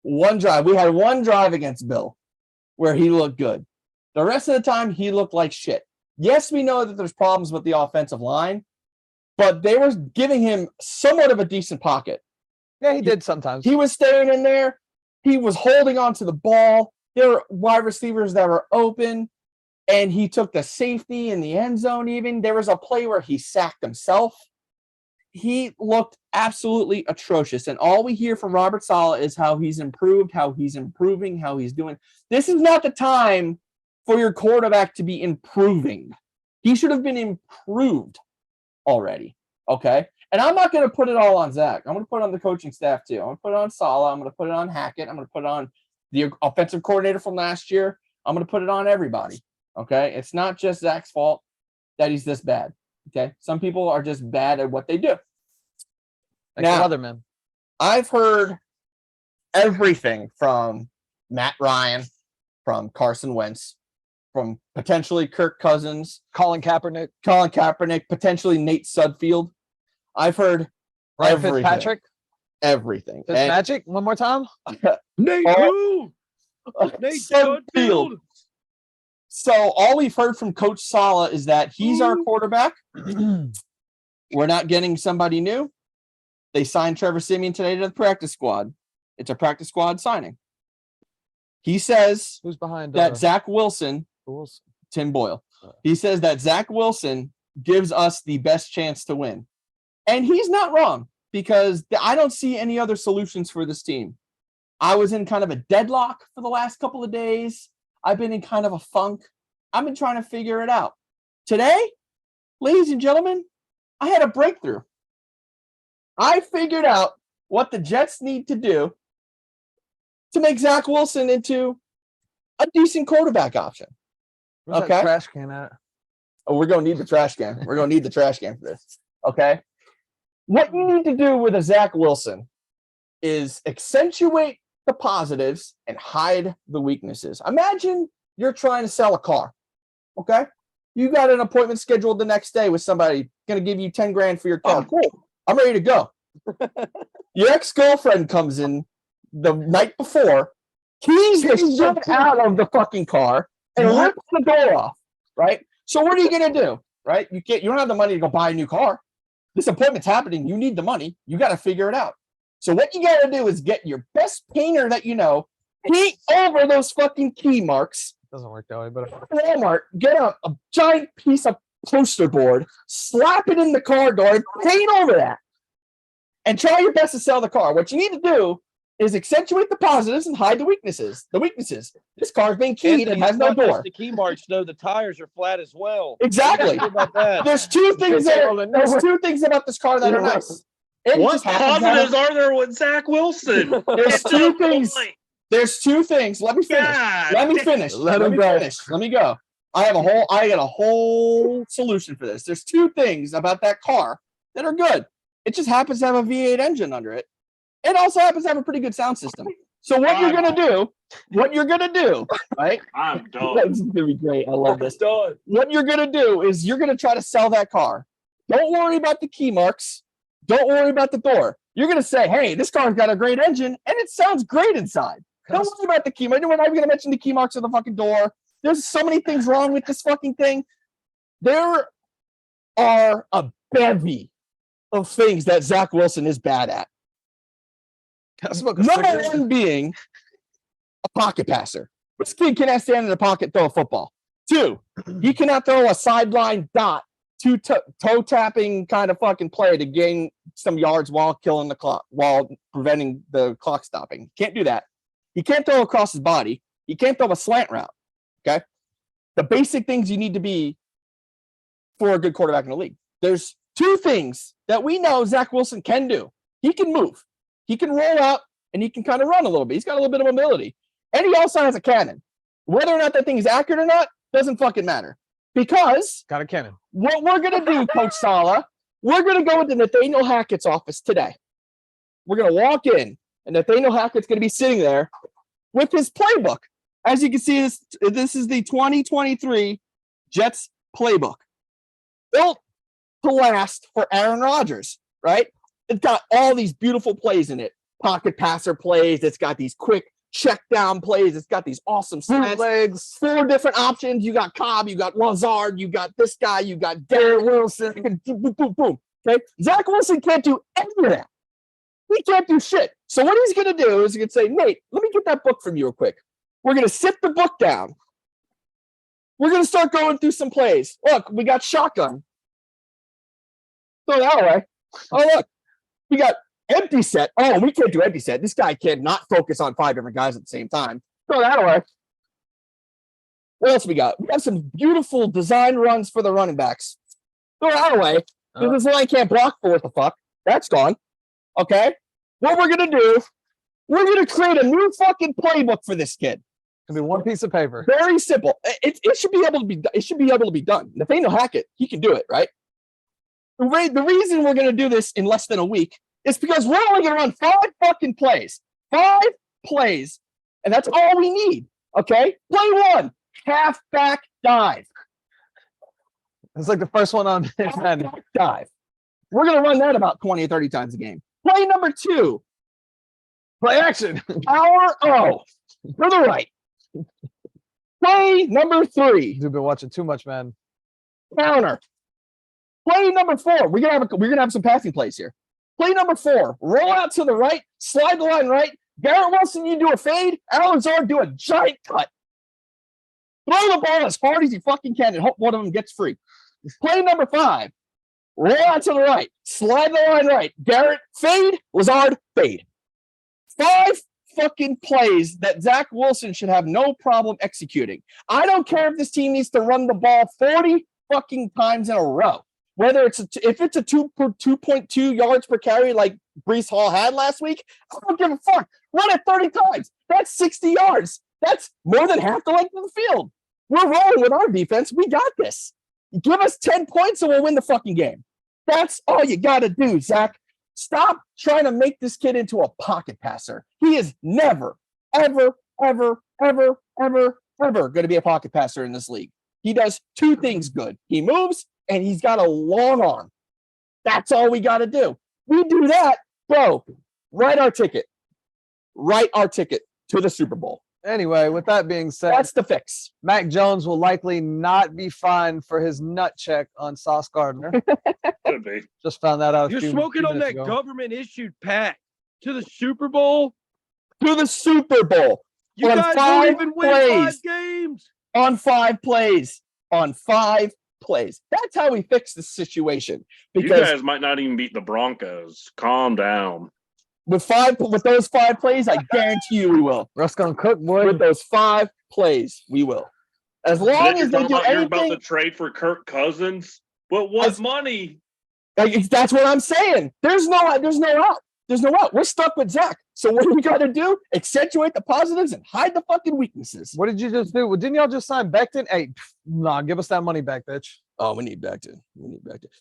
One drive. We had one drive against Bill where he looked good. The rest of the time, he looked like shit. Yes, we know that there's problems with the offensive line, but they were giving him somewhat of a decent pocket. Yeah, he did sometimes. He was staying in there. He was holding on to the ball. There were wide receivers that were open, and he took the safety in the end zone even. There was a play where he sacked himself. He looked absolutely atrocious, and all we hear from Robert Saleh is how he's improved, how he's improving, how he's doing. This is not the time for your quarterback to be improving. He should have been improved already, okay? And I'm not going to put it all on Zach. I'm going to put it on the coaching staff too. I'm going to put it on Saleh. I'm going to put it on Hackett. I'm going to put it on the offensive coordinator from last year. I'm going to put it on everybody, okay? It's not just Zach's fault that he's this bad, okay? Some people are just bad at what they do. Like Now- the other men. I've heard everything from Matt Ryan, from Carson Wentz, from potentially Kirk Cousins, Colin Kaepernick. potentially Nate Sudfeld. I've heard Ryan everything. Fitzpatrick. Everything. And- Fitzmagic. One more time. Nate Oh. who? Nate Sudfeld. Sudfeld. So all we've heard from Coach Saleh is that he's our quarterback. We're not getting somebody new. They signed Trevor Siemian today to the practice squad. It's a practice squad signing. He says Who's behind that Zach Wilson, Wilson? Tim Boyle, he says that Zach Wilson gives us the best chance to win. And he's not wrong because I don't see any other solutions for this team. I was in kind of a deadlock for the last couple of days. I've been in kind of a funk. I've been trying to figure it out. Today, ladies and gentlemen, I had a breakthrough. I figured out what the Jets need to do to make Zach Wilson into a decent quarterback option. Where's Okay. that trash can at? Oh, we're going to need the trash can. We're going to need the trash can for this. Okay. What you need to do with a Zach Wilson is accentuate the positives and hide the weaknesses. Imagine you're trying to sell a car. Okay. You got an appointment scheduled the next day with somebody going to give you 10 grand for your car. Cool. I'm ready to go. Your ex-girlfriend comes in the night before, keys the shit out of the fucking car and rips the door off. Right. So what are you going to do? Right. You don't have the money to go buy a new car. This appointment's happening. You need the money. You got to figure it out. So what you got to do is get your best painter that you know, paint over those fucking key marks. Doesn't work that way, but Walmart, get a giant piece of poster board, slap it in the car door, and paint over that. And try your best to sell the car. What you need to do is accentuate the positives and hide the weaknesses. The weaknesses. This car's being keyed and has no Not just door. the key marks, though. The tires are flat as well. Exactly. What about that? There's two things about this car that are nice. It What just happens to have positives are there with Zach Wilson? There's two things. There's two things. Let me finish. God. Let me finish. Let Let him me go. finish. Let me go. I got a whole solution for this. There's two things about that car that are good. It just happens to have a V8 engine under it. It also happens to have a pretty good sound system. So what you're gonna do, right? I'm done. This is gonna be great. I love this. What you're gonna do is you're gonna try to sell that car. Don't worry about the key marks. Don't worry about the door. You're gonna say, "Hey, this car's got a great engine and it sounds great inside." Don't worry about the key marks. We're not even gonna mention the key marks on the fucking door. There's so many things wrong with this fucking thing. There are a bevy of things that Zach Wilson is bad at. Number one being a pocket passer. This kid cannot stand in the pocket, throw a football. Two, he cannot throw a sideline dot, toe tapping kind of fucking play to gain some yards while killing the clock, while preventing the clock stopping. Can't do that. He can't throw across his body. He can't throw a slant route. Okay. The basic things you need to be for a good quarterback in the league. There's two things that we know Zach Wilson can do. He can move. He can roll out and he can kind of run a little bit. He's got a little bit of mobility. And he also has a cannon. Whether or not that thing is accurate or not doesn't fucking matter. Because got a cannon. what we're going to do, Coach Sala, we're going to go into Nathaniel Hackett's office today. We're going to walk in and Nathaniel Hackett's going to be sitting there with his playbook. As you can see, this is the 2023 Jets playbook. Built to last for Aaron Rodgers, right? It's got all these beautiful plays in it. Pocket passer plays. It's got these quick check down plays. It's got these awesome slants. Legs. 4 different options. You got Cobb, you got Lazard, you got this guy, you got Garrett Wilson. Boom, boom, boom, boom. Okay? Zach Wilson can't do any of that. He can't do shit. So what he's going to do is he's going to say, Nate, let me get that book from you real quick. We're going to sit the book down. We're going to start going through some plays. Look, we got shotgun. Throw that away. Oh, look. We got empty set. Oh, we can't do empty set. This guy cannot focus on 5 different guys at the same time. Throw that away. What else we got? We have some beautiful design runs for the running backs. Throw that away. This line can't block for what the fuck. That's gone. Okay? What we're going to do, we're going to create a new fucking playbook for this kid. Gonna be one piece of paper. Very simple. It should be able to be. It should be able to be done. Nathaniel Hackett, he can do it, right? The reason we're going to do this in less than a week is because we're only going to run 5 fucking plays. 5 plays, and that's all we need. Okay. Play 1, halfback dive. It's like the first one on Halfback dive. We're going to run that about 20 or 30 times a game. Play number 2, play action. power O for the right. Play number 3, You've been watching too much, man. counter. Play number 4. We're gonna have some passing plays here. Play number 4. Roll out to the right. Slide the line right. Garrett Wilson, you do a fade. Alan Zard, do a giant cut. Throw the ball as hard as you fucking can and hope one of them gets free. Play number 5. Roll out to the right. Slide the line right. Garrett, fade. Lazard, fade. 5 fucking plays that Zach Wilson should have no problem executing. I don't care if this team needs to run the ball 40 fucking times in a row. Whether if it's a 2.2 yards per carry like Brees Hall had last week, I don't give a fuck. Run it 30 times. That's 60 yards. That's more than half the length of the field. We're rolling with our defense. We got this. Give us 10 points and we'll win the fucking game. That's all you got to do, Zach. Stop trying to make this kid into a pocket passer. He is never, ever, ever, ever, ever, ever going to be a pocket passer in this league. He does 2 things good. He moves and he's got a long arm. That's all we got to do. We do that, bro. Write our ticket. Write our ticket to the Super Bowl. Anyway, with that being said, That's the fix. Mac Jones will likely not be fined for his nut check on Sauce Gardner. Could be. Just found that out. You're smoking on that government issued pack to the Super Bowl. To the Super Bowl. You On guys 5 won't even win 5 plays. games. On 5 plays. On 5 plays. That's how we fix the situation. You Because guys might not even beat the Broncos. Calm down. with those 5 plays, I guarantee you we will. Russ gonna cook, boy. With those 5 plays, we will. As And then long you're as they talking do about you're about to anything, trade for Kirk Cousins. But what As- money? that's what I'm saying. There's no out. There's no out. We're stuck with Zach. So what do we got to do? Accentuate the positives and hide the fucking weaknesses. What did you just do? Well, didn't y'all just sign Becton? Hey, nah, give us that money back, bitch. Oh, we need Becton.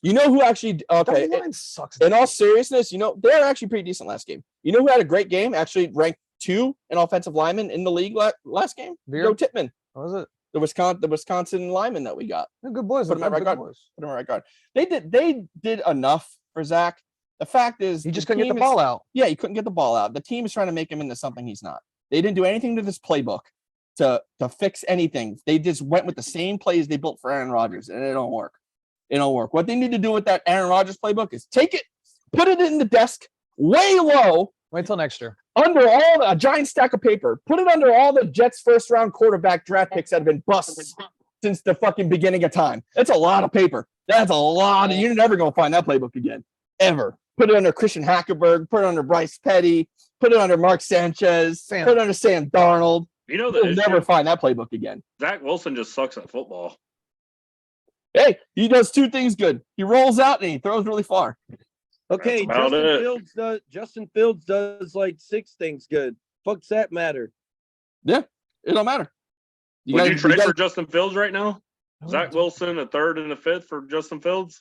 You know who actually? Okay. That line sucks. In all seriousness, they're actually pretty decent last game. You know who had a great game? Actually ranked 2 in offensive lineman in the league last game? Veer? Joe Tippmann, What was it? the Wisconsin lineman that we got. They're good boys. Put 'em They're at right good guard. boys. Put him in right guard. They did enough for Zach. The fact is, He just the couldn't get the team is- ball out. Yeah, he couldn't get the ball out. The team is trying to make him into something he's not. They didn't do anything to this playbook to fix anything. They just went with the same plays they built for Aaron Rodgers, and it don't work. It don't work. What they need to do with that Aaron Rodgers playbook is take it, put it in the desk way low, Wait till next year. under a giant stack of paper. Put it under all the Jets first round quarterback draft picks that have been busts since the fucking beginning of time. That's a lot of paper. That's a lot. You're never gonna find that playbook again, ever. Put it under Christian Hackenberg. Put it under Bryce Petty. Put it under Mark Sanchez. Put it under Sam Darnold. You know the You'll never issue? find that playbook again. Zach Wilson just sucks at football. Hey, he does 2 things good. He rolls out and he throws really far. Okay, That's about it. Justin Fields does like 6 things good. Fuck's that matter? It don't matter. Would you trade gotta- for Justin Fields right now? Zach Wilson, a 3rd and a 5th for Justin Fields?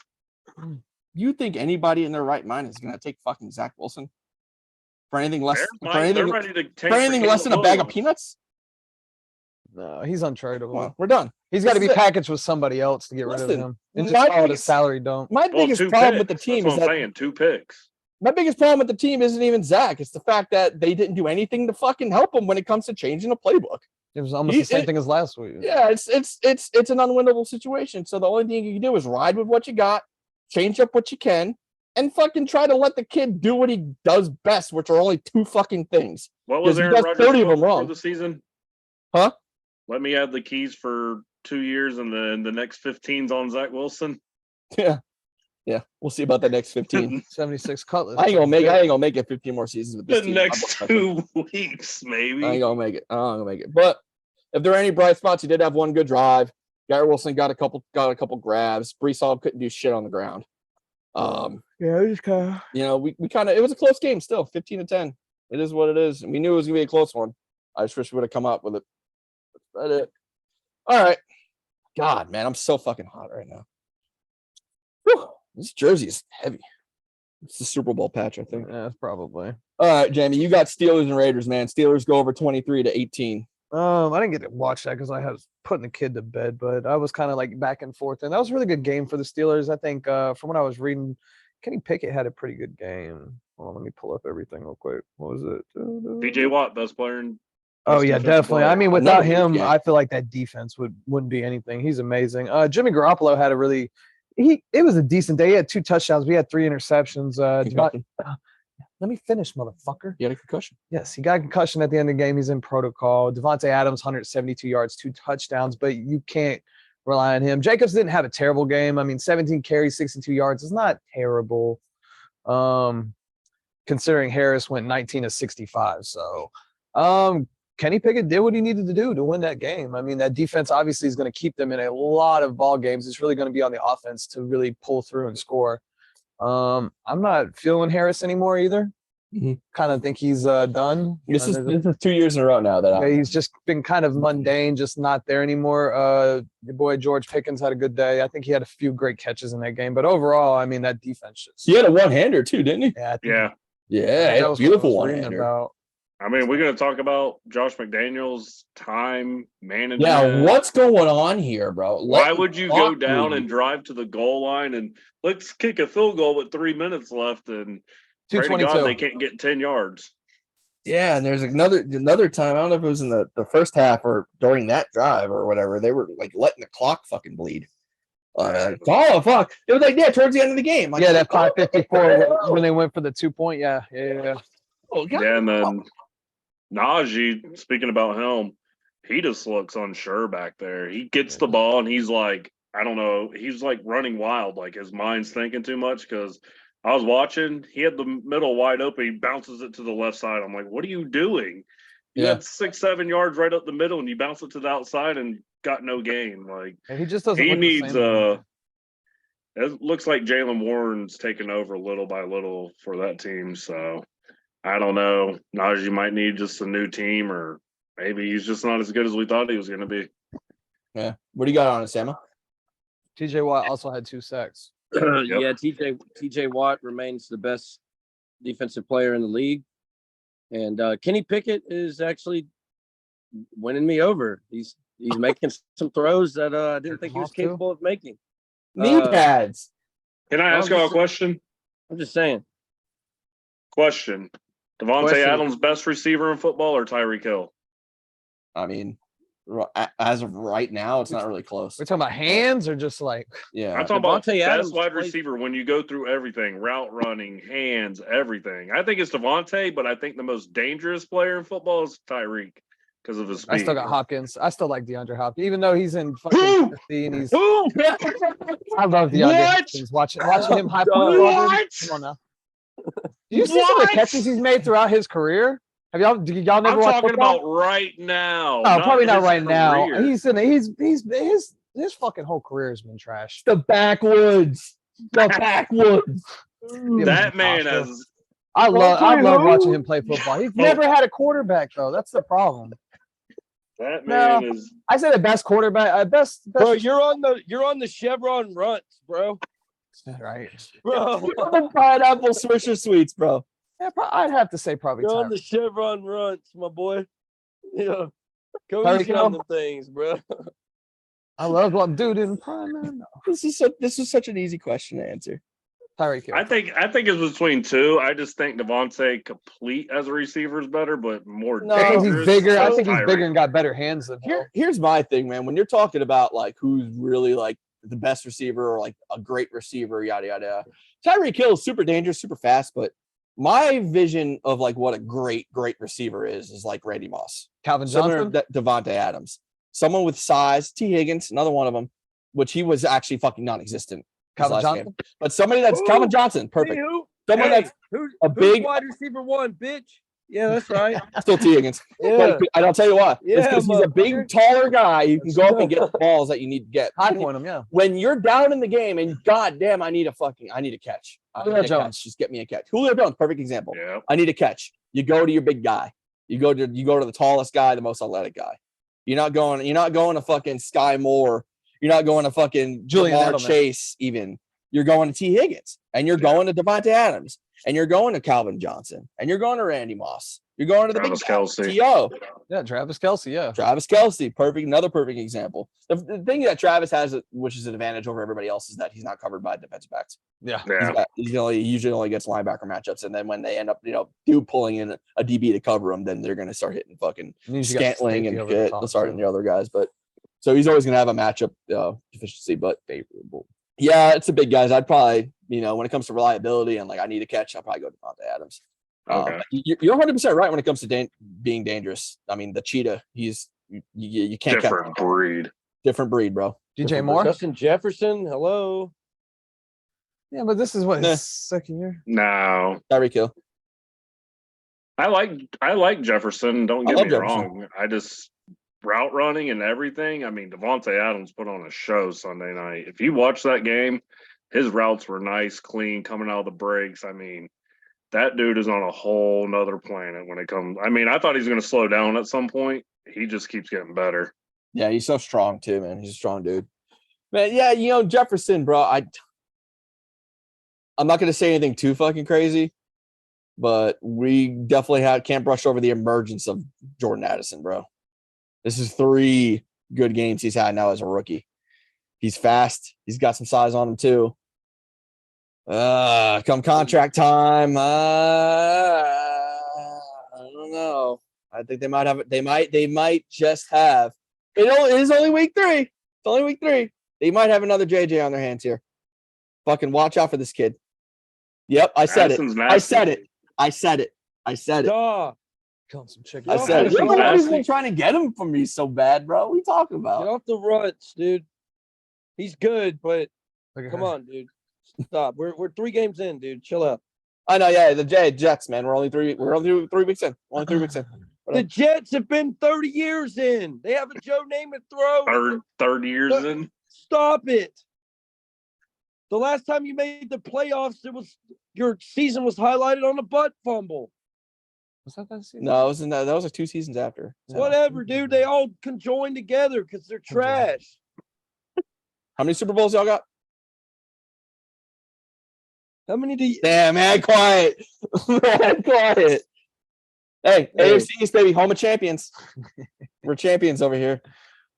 You think anybody in their right mind is gonna take fucking Zach Wilson for anything less? They're ready to tank For anything less than a bag of peanuts? No, he's untradeable. Well, we're done. He's got to this be is it. packaged with somebody else to get rid of Listen, him. And just my call it a biggest- salary dump. My biggest problem with the team is That's what that I'm saying. 2 picks. my biggest problem with the team isn't even Zach. It's the fact that they didn't do anything to fucking help him when it comes to changing a playbook. It was almost the same thing as last week. Yeah, it's an unwinnable situation. So the only thing you can do is ride with what you got, change up what you can, and fucking try to let the kid do what he does best, which are only 2 fucking things. What was Because he Aaron does Rodgers 30 of them for wrong. the season? Huh? Let me have the keys for 2 years, and then the next 15's on Zach Wilson. Yeah. We'll see about the next 15. 76 Cutlass. I ain't gonna make it 15 more seasons with this The team. next 2 weeks, I maybe. ain't gonna make it. I'm not gonna make it. But if there are any bright spots, he did have 1 good drive. Garrett Wilson got a couple grabs. Brees Hall couldn't do shit on the ground. Yeah, I just kind of. We kind of, it was a close game still, 15-10. It is what it is. And we knew it was gonna be a close one. I just wish we would have come up with it. That's it. All right. God, man, I'm so fucking hot right now. Whew, this jersey is heavy. It's the Super Bowl patch, I think. Yeah, probably. All right, Jamie, you got Steelers and Raiders, man. Steelers go over 23-18. I didn't get to watch that because I was putting the kid to bed, but I was kind of like back and forth, and that was a really good game for the Steelers. I think from what I was reading, Kenny Pickett had a pretty good game. Hold on, let me pull up everything real quick. What was it? DJ Watt, best player in. Oh best yeah, defensive definitely. player. I mean, without Another him, game. I feel like that defense wouldn't be anything. He's amazing. Jimmy Garoppolo had a really It was a decent day. He had 2 touchdowns. We had 3 interceptions. Concussion. Let me finish, motherfucker. He had a concussion. Yes, he got a concussion at the end of the game. He's in protocol. Devontae Adams, 172 yards, 2 touchdowns, but you can't rely on him. Jacobs didn't have a terrible game. I mean, 17 carries, 62 yards is not terrible. Considering Harris went 19 of 65. So Kenny Pickett did what he needed to do to win that game. I mean, that defense obviously is going to keep them in a lot of ball games. It's really going to be on the offense to really pull through and score. I'm not feeling Harris anymore either. Mhm. Kind of think he's done. This is 2 years in a row now that Yeah, he's just been kind of mundane, just not there anymore. Your boy George Pickens had a good day. I think he had a few great catches in that game, but overall, I mean, that defense just he had a one-hander too, didn't he? yeah, I think Yeah. Yeah, that was what I beautiful was reading one-hander. about. I mean, we're going to talk about Josh McDaniels' time management. Yeah, what's going on here, bro? Why would you go walk down through. and drive to the goal line and let's kick a field goal with 3 minutes left and pray to God 222. they can't get 10 yards? Yeah, and there's another time. I don't know if it was in the first half or during that drive or whatever. They were like letting the clock fucking bleed. Oh fuck! It was like towards the end of the game. Like, Yeah, that oh, 554 when they went for the 2-point. Yeah. oh, God. Yeah, and then Najee, speaking about him, he just looks unsure back there. He gets the ball and he's like, I don't know, he's like running wild, like his mind's thinking too much because I was watching, he had the middle wide open, he bounces it to the left side. I'm like, what are you doing? You Yeah. had 6-7 yards right up the middle and you bounce it to the outside and got no gain. Like And he just doesn't he look the needs same. it looks like Jalen Warren's taking over little by little for that team. So I don't know. Najee might need just a new team, or maybe he's just not as good as we thought he was going to be. Yeah. What do you got on it, Sama? TJ Watt also had 2 sacks. Yeah, TJ Watt remains the best defensive player in the league. And Kenny Pickett is actually winning me over. He's making some throws that I didn't think he was capable of making. Knee pads. Can I ask y'all a question? I'm just saying. Question. Devontae Adams best receiver in football or Tyreek Hill? I mean, as of right now, it's not really close. We're talking about hands or just like Yeah. I'm talking about Devontae Adams best wide plays- receiver when you go through everything, route running, hands, everything. I think it's Devontae, but I think the most dangerous player in football is Tyreek because of his speed. I still got Hopkins. I still like DeAndre Hopkins, even though he's in fucking Tennessee and he's. I love DeAndre Hopkins. Watching him high What? Come on now. Do you see some of the catches he's made throughout his career? Have y'all never I'm watched talking football? about right now. Oh, probably not his right now. career. His fucking whole career has been trash. The backwoods. The backwoods. That man has. I love who? watching him play football. He's never had a quarterback though. That's the problem. That man is. I say the best quarterback, best Bro, you're on the Chevron runts, bro. right. Bro, The pineapple Swisher Sweets, bro. Yeah, I'd have to say probably you're on Tyreek. the Chevron runts, my boy. Yeah. Go Tyreek easy on Hill? them things, bro. I love dude in prime man. No. This is such an easy question to answer. Tyreek Hill. I think it's between two. I just think Devontae complete as a receiver is better, but more. No, I think he's dangerous bigger. I is think he's Tyreek. bigger and got better hands than him. Here's my thing, man. When you're talking about like who's really like the best receiver or like a great receiver, yada yada. Tyreek Hill is super dangerous, super fast, but my vision of like what a great receiver is like Randy Moss, Calvin similar Johnson. to Devontae Adams, someone with size. T. Higgins, another one of them, which he was actually fucking non-existent. his Calvin last Johnson. game. But somebody that's Ooh. Calvin Johnson, perfect. Someone that's who's a big- wide receiver one, bitch. Yeah, that's right. still T. Higgins. Yeah. But I'll tell you why. It's Yeah, because he's a big, motherfucker. taller guy. You can go up and get the balls that you need to get. High point him, yeah. When you're down in the game and goddamn, I need a catch. Julio Jones. Catch. Just get me a catch. Julio Jones, perfect example. Yeah. I need a catch. You go to your big guy. You go to the tallest guy, the most athletic guy. You're not going to fucking Sky Moore. You're not going to fucking Julian Jamar Edelman. Chase even. You're going to T. Higgins. And you're going to Devontae Adams. And you're going to Calvin Johnson. And you're going to Randy Moss. You're going to the Travis big guy, Kelce. T.O. Yeah, Travis Kelce, yeah. Travis Kelce, another perfect example. The thing that Travis has, which is an advantage over everybody else, is that he's not covered by defensive backs. Yeah. Yeah. He usually only gets linebacker matchups, and then when they end up, pulling in a DB to cover him, then they're going to start hitting fucking And he's got Scantling safety and over the shit. top, They'll start too. hitting the other guys, but so he's always going to have a matchup deficiency, but favorable. Yeah, it's a big guys. I'd probably, when it comes to reliability and like I need a catch, I'll probably go Devontae Adams. Okay. You're 100% right when it comes to being dangerous. I mean, the cheetah, you can't catch Different breed. different breed, bro. DJ Different Moore. Justin Jefferson, hello. Yeah, but this is what Nah. his second year. No. Tyreek Hill. I like Jefferson. Don't I get love me Jefferson. wrong. I just route running and everything. I mean, Devontae Adams put on a show Sunday night. If you watch that game, his routes were nice, clean, coming out of the breaks. I mean, that dude is on a whole nother planet when it comes. I mean, I thought he was going to slow down at some point. He just keeps getting better. Yeah, he's so strong too, man. He's a strong dude. Man, yeah, Jefferson, bro. I'm not going to say anything too fucking crazy, but we definitely can't brush over the emergence of Jordan Addison, bro. This is 3 good games he's had now as a rookie. He's fast. He's got some size on him too. Come contract time. I don't know. I think they might have it. They might just have. It is only week 3. It's only week 3. They might have another JJ on their hands here. Fucking watch out for this kid. Yep, I said Addison's it. nasty. I said it. I said it. I said it. Duh. Killing some chicken. I said it. Addison's You're the one who's nasty. been trying to get him from me so bad, bro. What are you talking Get about? off the ruts, dude. He's good, but Look at come her. on, dude. Stop. We're 3 games in, dude. Chill out. I know, yeah, the Jets, man. We're only 3 weeks in. Only 3 weeks in. The Jets have been 30 years in. They have a Joe Namath throw. Third years in. Stop it. The last time you made the playoffs, your season was highlighted on a butt fumble. Was that season? No, it wasn't that. That was like 2 seasons after. So. Whatever, dude. They all conjoin together because they're trash. How many Super Bowls y'all got? How many do you? Damn, man, quiet. Man, quiet. Hey, AFC East, baby, home of champions. We're champions over here.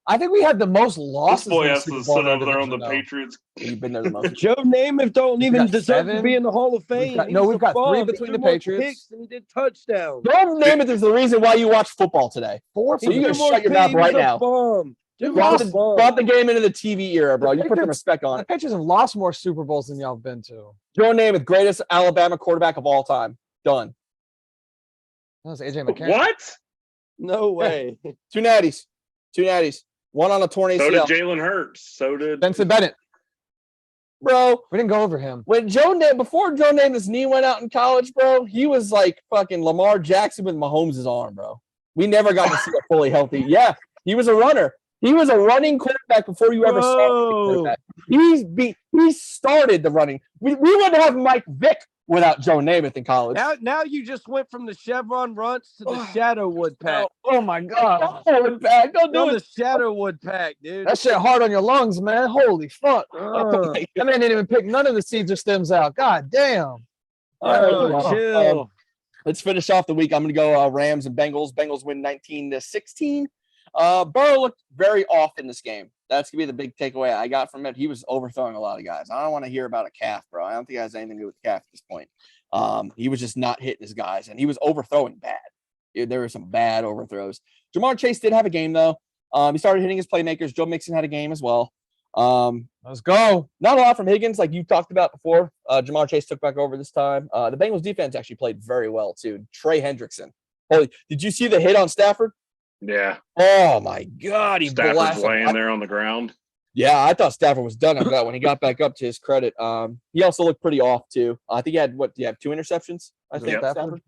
I think we had the most This losses. boy in the has Super to Bowl sit in our over there on the division, though. Patriots. You've been there the most. Joe Namath don't even got deserve to 7. be in the Hall of Fame. got- He no, was we've a got 3 bum. He between threw the more Patriots. picks than he did touchdowns. Don't name it is the reason why you watch football today. 4 So you He gotta threw more shut your picks. mouth He was right a now. bum. Dude Brought was the, a bum. brought the game into the TV era, bro. You put some respect on The it. Patriots have lost more Super Bowls than y'all have been to. Joe Namath, greatest Alabama quarterback of all time. Done. That was AJ McCarron. What? No way. 2 natties. 2 natties. 1 on a torn So did ACL. Jalen Hurts. So did Benson Bennett. Bro, We didn't go over him. before Joe Namath's knee went out in college, bro, he was like fucking Lamar Jackson with Mahomes' arm, bro. We never got to see a fully healthy. Yeah, he was a runner. He was a running quarterback before you ever saw a quarterback. He started the running. We wouldn't have Mike Vick without Joe Namath in college. Now you just went from the Chevron runts to the Shadowwood pack. Oh my God. Don't do You're on it. the Shadowwood pack, dude. That shit hard on your lungs, man. Holy fuck. Uh, That man didn't even pick none of the seeds or stems out. God damn. oh, chill. Let's finish off the week. I'm going to go Rams and Bengals. Bengals win 19-16. Burrow looked very off in this game. That's going to be the big takeaway I got from it. He was overthrowing a lot of guys. I don't want to hear about a calf, bro. I don't think it has anything to do with the calf at this point. He was just not hitting his guys, and he was overthrowing bad. There were some bad overthrows. Jamar Chase did have a game, though. He started hitting his playmakers. Joe Mixon had a game as well. Let's go. Not a lot from Higgins, like you talked about before. Jamar Chase took back over this time. The Bengals defense actually played very well, too. Trey Hendrickson. Holy, did you see the hit on Stafford? Yeah. Oh, my God. He Stafford's blasted laying him. there on the ground. Yeah, I thought Stafford was done after that when he got back up, to his credit. He also looked pretty off, too. I think he had, 2 interceptions? I think. Yep. Stafford?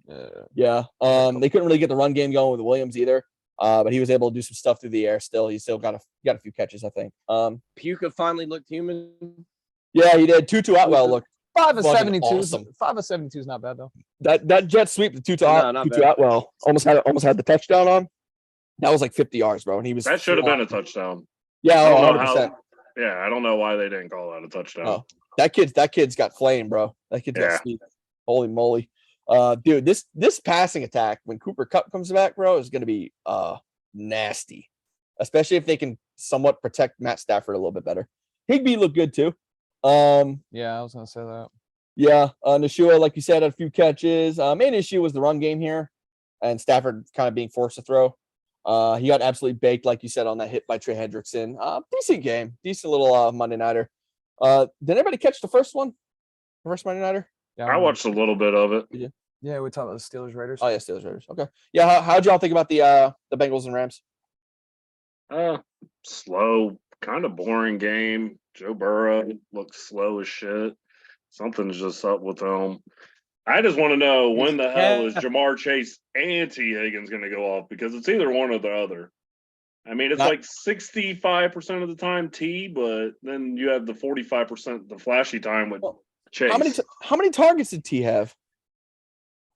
Yeah. They couldn't really get the run game going with Williams either. But he was able to do some stuff through the air still. He still got a few catches, I think. Puka finally looked human. Yeah, he did. Tutu Atwell looked 5 of fucking 72. awesome. 5 of 72 is not bad though. That jet sweep the Tutu No, not Tutu bad. Atwell almost had the touchdown on. That was like 50 yards, bro. And he was That should have been a touchdown. Yeah, I don't know 100%. Yeah, I don't know why they didn't call that a touchdown. Oh, that kid's got flame, bro. That kid's Yeah. got speed. Holy moly. Dude, this passing attack when Cooper Kupp comes back, bro, is gonna be nasty. Especially if they can somewhat protect Matt Stafford a little bit better. Higbee looked good too. Yeah, I was gonna say that. Yeah, Nashua, like you said, had a few catches. Main issue was the run game here, and Stafford kind of being forced to throw. He got absolutely baked, like you said, on that hit by Trey Hendrickson. Decent game, decent little Monday nighter. Did anybody catch the first one? The first Monday Nighter? Yeah, I watched a little bit of it. Yeah, we talked about the Steelers Raiders. Oh yeah, Steelers Raiders. Okay. Yeah, how'd y'all think about the Bengals and Rams? Slow, kind of boring game. Joe Burrow looks slow as shit. Something's just up with him. I just want to know when the hell is Jamar Chase and T. Higgins going to go off? Because it's either one or the other. I mean, it's like 65% of the time T, but then you have the 45%, the flashy time with Chase. How many targets did T have?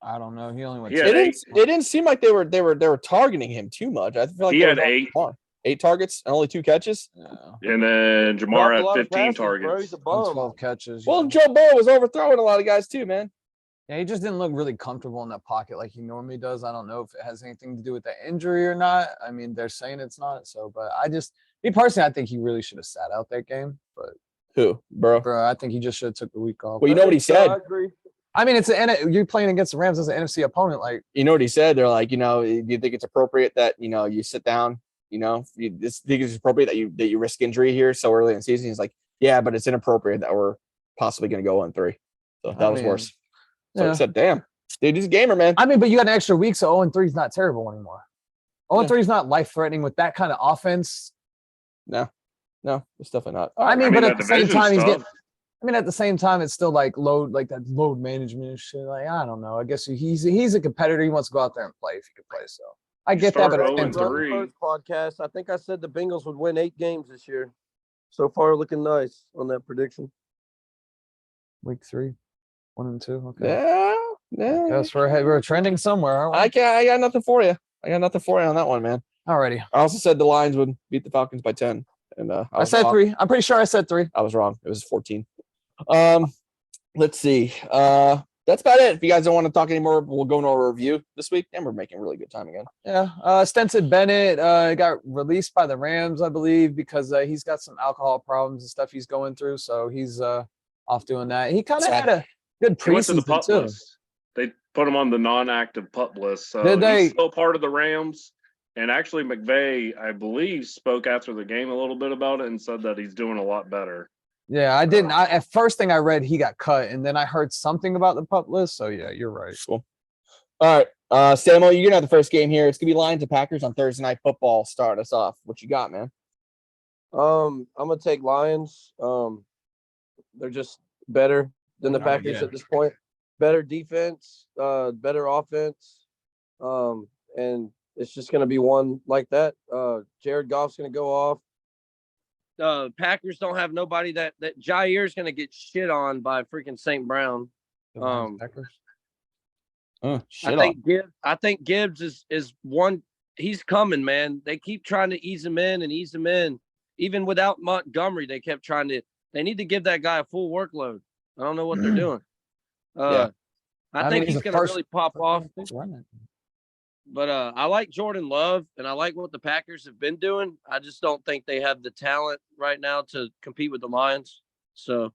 I don't know. He only went. It didn't seem like they were targeting him too much. I feel like he had 8 targets and only 2 catches. Yeah. And then Jamar had 15 targets. Bro. He's a bum. 12 catches. Well, Joe Burrow was overthrowing a lot of guys too, man. Yeah, he just didn't look really comfortable in that pocket like he normally does. I don't know if it has anything to do with the injury or not. I mean, they're saying it's not. So, but me personally, I think he really should have sat out that game. But who, Burrow? Bro, I think he just should have took the week off. Well, you know what he said. I agree. I mean, you're playing against the Rams as an NFC opponent. Like, you know what he said? They're like, do you think it's appropriate that you sit down? Think it's appropriate that you risk injury here so early in the season? He's like, yeah, but it's inappropriate that we're possibly going to go on 3. So that was worse. So I said, damn, dude, he's a gamer, man. I mean, but you got an extra week, so 0-3 is not terrible anymore. 0-3 is not life threatening with that kind of offense. No, it's definitely not. I mean, but at the same time, at the same time, it's still like that load management and shit. Like, I don't know. I guess he's a competitor. He wants to go out there and play if he can play. So I get that, but at the same time, First podcast, I think I said the Bengals would win 8 games this year. So far, looking nice on that prediction. week 3, 1-2. Okay. Yeah. Guess we're trending somewhere. Aren't we? I got nothing for you. I got nothing for you on that one, man. Alrighty. I also said the Lions would beat the Falcons by 10, and I said wrong. 3. I'm pretty sure I said 3. I was wrong. It was 14. Let's see. That's about it. If you guys don't want to talk anymore, we'll go into our review this week, and we're making really good time again. Yeah. Stenson Bennett got released by the Rams, I believe, because he's got some alcohol problems and stuff he's going through. So he's off doing that. He kind of had a good preseason too. List. They put him on the non-active PUP list, so he's still part of the Rams. And actually, McVay, I believe, spoke after the game a little bit about it and said that he's doing a lot better. Yeah, I didn't. At first thing I read, he got cut, and then I heard something about the PUP list. So yeah, you're right. Cool. All right, Samuel, you're gonna have the first game here. It's gonna be Lions and Packers on Thursday Night Football. Start us off. What you got, man? I'm gonna take Lions. They're just better than the Packers at this point. Better defense, better offense, and it's just gonna be one like that. Jared Goff's gonna go off. Packers don't have nobody that Jair's gonna get shit on by freaking St. Brown. I think Gibbs is one. He's coming, man. They keep trying to ease him in. Even without Montgomery, they kept trying to. They need to give that guy a full workload. I don't know what they're doing. I think he's going to really pop off. But I like Jordan Love, and I like what the Packers have been doing. I just don't think they have the talent right now to compete with the Lions. So,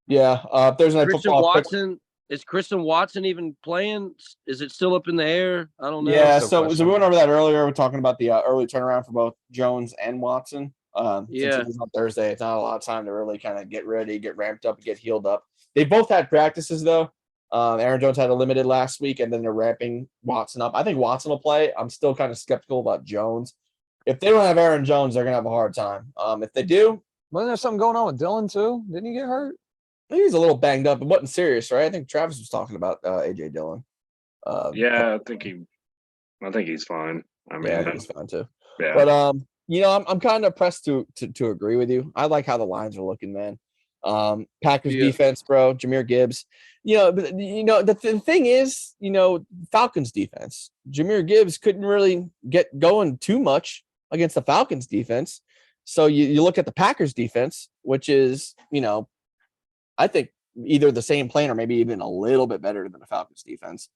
there's no football. Watson. Is Christian Watson even playing? Is it still up in the air? I don't know. Yeah, so we went over that earlier. We're talking about the early turnaround for both Jones and Watson. Since it was on Thursday, it's not a lot of time to really kind of get ready, get ramped up, and get healed up. They both had practices, though. Aaron Jones had a limited last week, and then they're ramping Watson up. I think Watson will play. I'm still kind of skeptical about Jones. If they don't have Aaron Jones, they're going to have a hard time. If they do. Wasn't there something going on with Dylan, too? Didn't he get hurt? I think he's a little banged up. It wasn't serious, right? I think Travis was talking about A.J. Dillon. I think he's fine. I mean, I think he's fine, too. Yeah. But, I'm kind of pressed to agree with you. I like how the Lions are looking, man. Packers defense, bro. Jahmyr Gibbs. The thing is, Falcons defense. Jahmyr Gibbs couldn't really get going too much against the Falcons defense. So you look at the Packers defense, which is, I think either the same plane or maybe even a little bit better than the Falcons defense.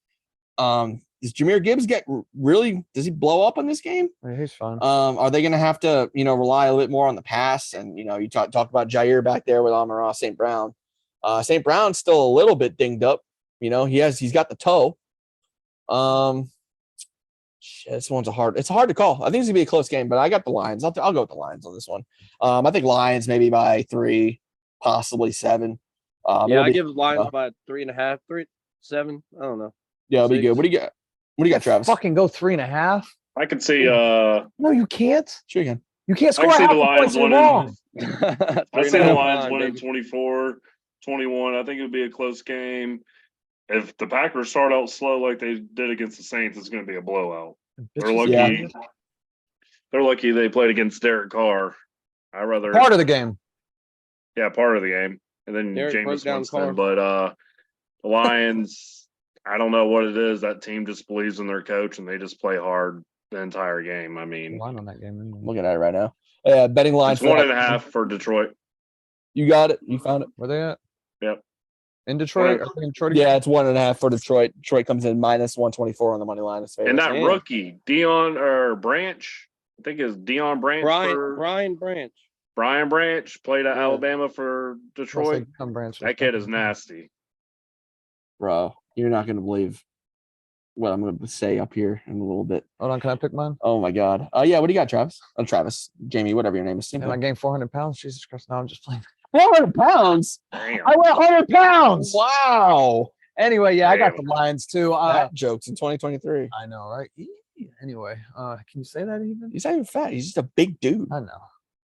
Does Jahmyr Gibbs does he blow up on this game? Yeah, he's fine. Are they going to have to, rely a little bit more on the pass? And, you talk about Jair back there with Amon-Ra St. Brown. St. Brown's still a little bit dinged up. He's got the toe. Shit, this one's it's hard to call. I think it's gonna be a close game, but I got the Lions. I'll go with the Lions on this one. I think Lions maybe by 3, possibly 7. Yeah, it'll I be, give the Lions by 3.5, 7. I don't know. yeah, it'll be 6. good. What do you got? What do you got, Travis? Fucking go 3.5. I could see No, you can't. Sure you can. You can't I score can see half the the Lions points in winning. wrong. I see the 3.5 Lions line, winning baby. 24, 21. I think it would be a close game. If the Packers start out slow like they did against the Saints, it's going to be a blowout. They're lucky. Yeah. They're lucky they played against Derek Carr. I rather Part of the game. part of the game, and then Derek broke Jameis down Winston. Carr. But the Lions, I don't know what it is. That team just believes in their coach, and they just play hard the entire game. I mean, Line on that game. I'm looking at it right now. Yeah, betting line it's for that. 1.5 for Detroit. You got it. You found it. Where they at? Yep. In Detroit? One- Are they in Detroit? Yeah, it's 1.5 for Detroit. Detroit comes in minus 124 on the money line. It's And that Damn. rookie, Branch, I think it's Dion Branch Brian Branch. Brian Branch played at Yeah. Alabama for Detroit. That kid is nasty. Bro, you're not gonna believe what I'm gonna say up here in a little bit. Hold on, can I pick mine? Oh my god. Yeah, what do you got, Travis? Travis, Jamie, whatever your name is. And I gained 400 pounds. Jesus Christ! No, I'm just playing. 400 pounds. Damn. I went 100 pounds. Wow. Anyway, yeah, I got Damn. the Lions too. Fat jokes in 2023. I know, right? Anyway, can you say that even? He's not even fat. He's just a big dude. I know.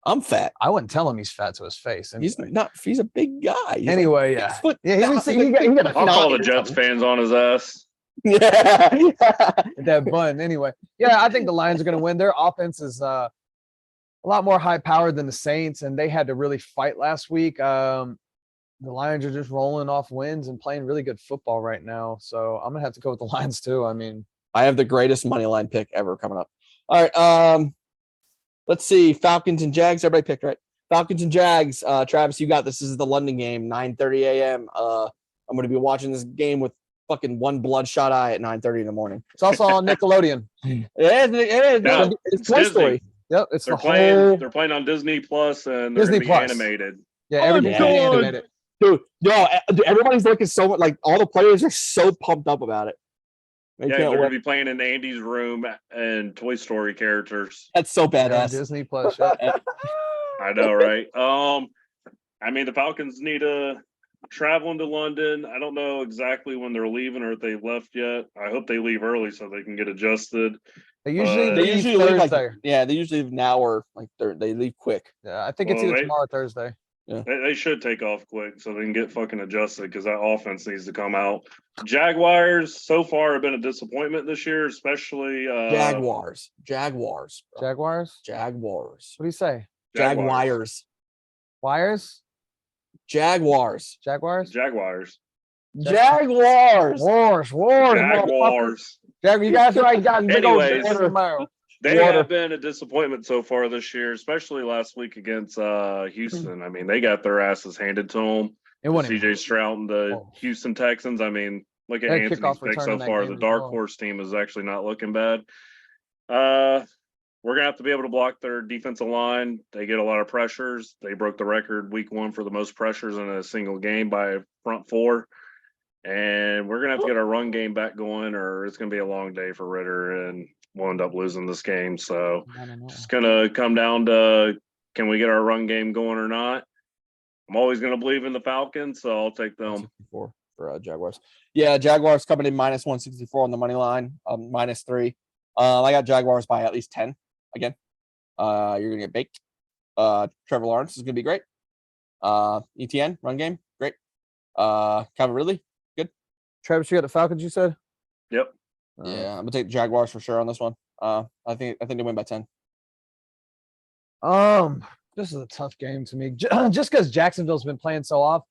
I'm fat. I wouldn't tell him he's fat to his face. He's Anyway, not. He's a big guy. He's anyway, like yeah, 6 foot. yeah. He got a I'll call the knot Jets fans on his ass. Yeah. that bun. Anyway, yeah, I think the Lions are going to win. Their offense is a lot more high powered than the Saints, and they had to really fight last week. The Lions are just rolling off wins and playing really good football right now. So I'm gonna have to go with the Lions too. I mean, I have the greatest money line pick ever coming up. All right. Let's see. Falcons and Jags. Everybody picked right. Falcons and Jags. Travis, you got this. This is the London game, 9:30 a.m. I'm going to be watching this game with fucking one bloodshot eye at 9:30 in the morning. it's also on Nickelodeon. It is. Yeah, It's Toy Disney. Story. Yep, it's They're the playing. whole. They're playing on Disney Plus, and they're Disney gonna be Plus. animated. Yeah, everything's Oh, gonna be God. animated. Dude, everybody's looking so much like all the players are so pumped up about it. They Yeah, can't they're gonna wait. be playing in Andy's room and Toy Story characters. That's so Yeah, badass. Disney Plus. Yeah. I know, right? I mean, the Falcons need to travel into London. I don't know exactly when they're leaving or if they've left yet. I hope they leave early so they can get adjusted. They usually They leave usually leave Thursday. they usually leave now or like they leave quick. Yeah, I think it's Well, either they- tomorrow or Thursday. They should take off quick so they can get fucking adjusted because that offense needs to come out. Jaguars so far have been a disappointment this year, especially Jaguars. bro. Jaguars. Jaguars. What do you say? Jaguars. Wires? Jaguars. Jaguars? Jaguars. Jaguars. Wars. Jaguars. You guys are right. Got big old Anyways. water tomorrow. They Water. have been a disappointment so far this year, especially last week against Houston. I mean, they got their asses handed to them. It wasn't CJ Stroud and the Oh. Houston Texans. I mean, look at That Anthony's kickoff pick return so in that far. game The as dark well. horse team is actually not looking bad. We're gonna have to be able to block their defensive line. They get a lot of pressures. They broke the record week 1 for the most pressures in a single game by front 4. And we're gonna have to get our run game back going, or it's gonna be a long day for Ritter, and we'll end up losing this game. So it's gonna come down to can we get our run game going or not. I'm always gonna believe in the Falcons, so I'll take them. 164 for Jaguars. Yeah, Jaguars coming in minus 164 on the money line, minus 3. I got Jaguars by at least 10 again. You're gonna get baked. Trevor Lawrence is gonna be great. ETN run game, great. Calvin Ridley, Travis, you got the Falcons, you said? Yep. yeah, I'm gonna take the Jaguars for sure on this one. I think they win by 10. This is a tough game to me. Just because Jacksonville's been playing so off,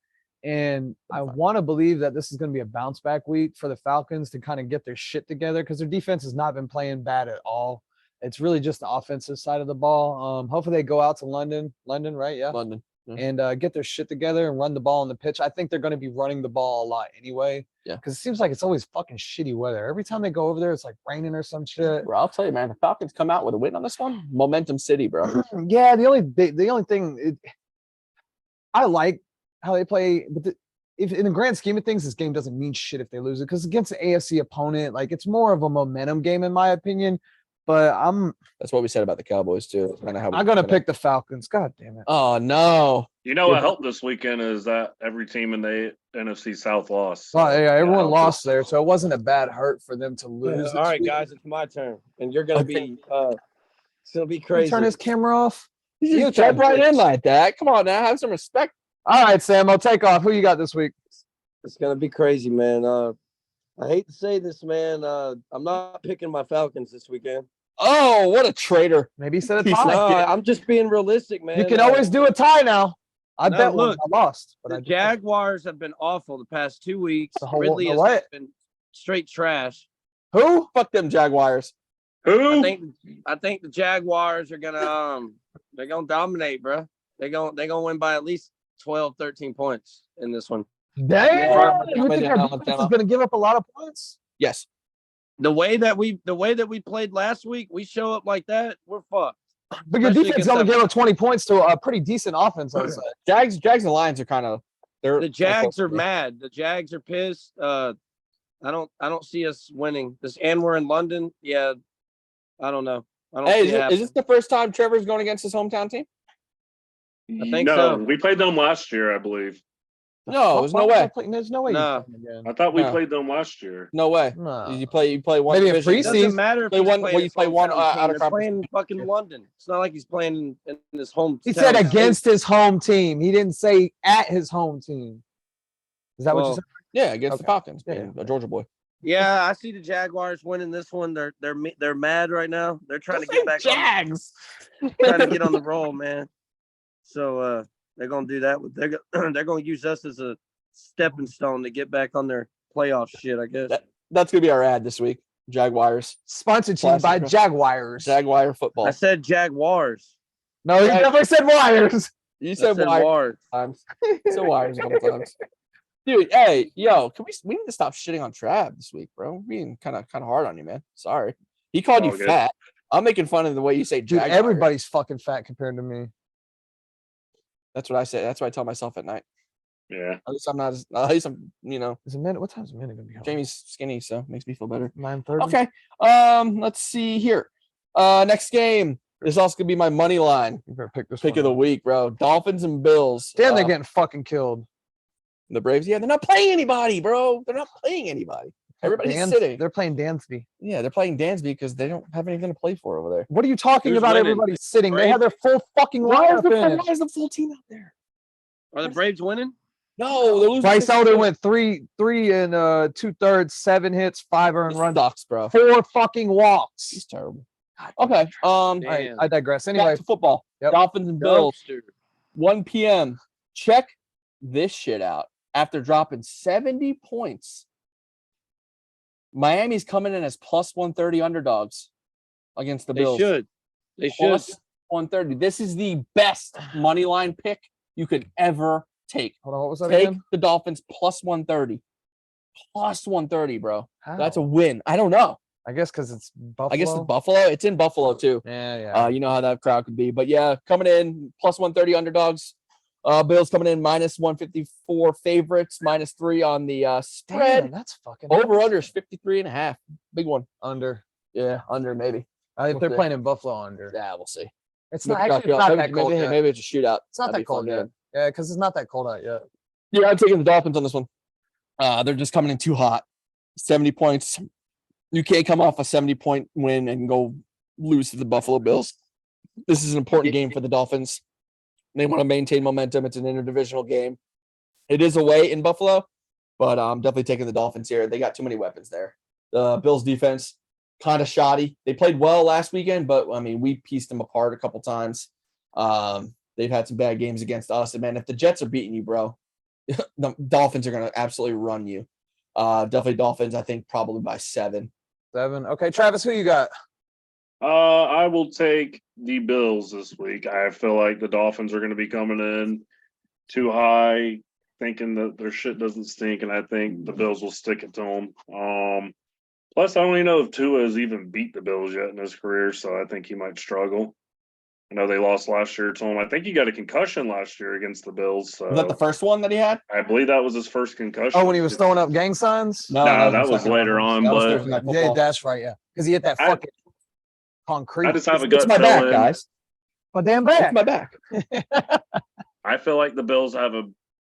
and I want to believe that this is going to be a bounce back week for the Falcons to kind of get their shit together because their defense has not been playing bad at all. It's really just the offensive side of the ball. Hopefully they go out to London, right? Yeah. London. And get their shit together and run the ball on the pitch. I think they're going to be running the ball a lot anyway. Yeah. Because it seems like it's always fucking shitty weather. Every time they go over there, it's like raining or some shit. Bro, I'll tell you, man, the Falcons come out with a win on this one. Momentum City, bro. Yeah, the only thing I like how they play, but if in the grand scheme of things, this game doesn't mean shit if they lose it because against an AFC opponent, like it's more of a momentum game in my opinion. But That's what we said about the Cowboys too. Kind of how I'm gonna pick the Falcons. God damn it. Oh no. You know what helped this weekend is that every team in the NFC South lost. Well, yeah, everyone helped lost us. there, so it wasn't a bad hurt for them to lose. All right, guys, it's my turn, and you're gonna Okay. be it's gonna be Can we crazy. turn his camera off. You just jump right in like that. Come on now, have some respect. All right, Sam, I'll take off. Who you got this week? It's gonna be crazy, man. I hate to say this, man. I'm not picking my Falcons this weekend. Oh, what a traitor. Maybe he said a He's tie. not- No, I'm just being realistic, man. You can always do a tie now. I No, bet look, I lost, but the I just- Jaguars have been awful the past 2 weeks. The whole- Ridley the has what? been straight trash. Who? Fuck them Jaguars. Who? I think the Jaguars are gonna they're gonna dominate, bro. They're gonna win by at least 12, 13 points in this one. Damn, you think our Down, defense down. is going to give up a lot of points? Yes. The way that we played last week, we show up like that, we're fucked. But your Especially defense against only that- gave up 20 points to a pretty decent offense. I would say. Jags and Lions are kind of The Jags are mad. The Jags are pissed. I don't see us winning this, and we're in London. Yeah, I don't know. I don't Hey, see it is this the first time Trevor's going against his hometown team? I think no, so. we played them last year, I believe. No, there's no Why am I way. playing- There's no way. No. you're playing again. I thought we No. played them last year. No way. No. You play one Maybe a division. free It season. doesn't matter if Play he's one- playing well, you his play one, hometown out team. of They're conference. playing fucking London. It's not like he's playing in his home. He said against his home team. He didn't say at his home team. Is that what you Well, said? Yeah, against the Okay. Falcons, Yeah, being yeah. a Georgia boy. Yeah, I see the Jaguars winning this one. They're mad right now. They're trying to get back. Jags. Trying to get on the roll, man. So they're gonna do that. They're gonna use us as a stepping stone to get back on their playoff shit, I guess. That's gonna be our ad this week. Jaguars. Sponsored to you by Classic. Jaguars. Jaguar football. I said Jaguars. No, he Right. definitely said Wires. You I said said wires Wars. times. So wires a couple times. Dude, hey, yo, we need to stop shitting on Trav this week, bro. We're being kind of hard on you, man. Sorry. He called you All good. fat. I'm making fun of the way you say Dude, Jaguars. everybody's fucking fat compared to me. That's what I say. That's what I tell myself at night. Yeah. At least I'm not as, at least I'm, Is a minute? What time's a minute gonna be? home? Jamie's skinny, so it makes me feel better. 9:30. Okay. Let's see here. Next game. This is also gonna be my money line You better pick this pick one of the up. week, bro. Dolphins and Bills. Damn, they're getting fucking killed. The Braves. Yeah, they're not playing anybody, bro. They're not playing anybody. Everybody's sitting. They're playing Dansby. Yeah, they're playing Dansby because they don't have anything to play for over there. What are you talking Who's about? winning? Everybody sitting. They Braves? have their full fucking Why is, lineup in. why is the full team out there? Are the Braves winning? No, they're losing. Bryce 6-2. Elder went three and 2/3, 7 hits, 5 earned This runs, sucks, bro. 4 fucking walks. He's terrible. Okay. I digress. Anyway, Anyway, back to football. Yep. Dolphins and Bills. Dumpster. 1 p.m. Check this shit out. After dropping 70 points, Miami's coming in as plus 130 underdogs against the They Bills. should. They should. Plus 130. This is the best money line pick you could ever take. hold on. What was that Take again? the Dolphins plus 130. Plus 130, bro. How? That's a win. I don't know. I guess because it's Buffalo. I guess it's Buffalo. It's in Buffalo too. Yeah. You know how that crowd could be. But yeah, coming in plus 130 underdogs. Bills coming in minus 154 favorites, minus 3 on the spread. Damn, that's fucking Over under is 53.5. Big one. under. Yeah, under maybe. If We'll they're see. playing in Buffalo under. Yeah, we'll see. It's Maybe not actually it's not that cold. maybe, yet. maybe it's a shootout. It's not That'd that be cold fun, yet. Yeah, because it's not that cold out yet. Yeah, I'm taking the Dolphins on this one. They're just coming in too hot. 70 points. You can't come off a 70-point win and go lose to the Buffalo Bills. This is an important game for the Dolphins. They want to maintain momentum. It's an interdivisional game. It is away in Buffalo, but I'm definitely taking the Dolphins here. They got too many weapons there. The Bills defense, kind of shoddy. They played well last weekend, but I mean, we pieced them apart a couple times. They've had some bad games against us. And man, if the Jets are beating you, bro, the Dolphins are going to absolutely run you. Definitely Dolphins, I think probably by 7. 7. Okay, Travis, who you got? I will take the Bills this week. I feel like the Dolphins are going to be coming in too high, thinking that their shit doesn't stink, and I think the Bills will stick it to them. Plus, I don't even know if Tua has even beat the Bills yet in his career, so I think he might struggle. I know they lost last year to him. I think he got a concussion last year against the Bills. So Was that the first one that he had? I believe that was his first concussion. Oh, when he was throwing up gang signs? No, Nah, the that was second one. later on, That was but Thursday Night Yeah, Football. that's right. Yeah, because he hit that I- fucking concrete. I just have a It's gut my back, feeling. guys. My damn It's back. my back. I feel like the Bills have a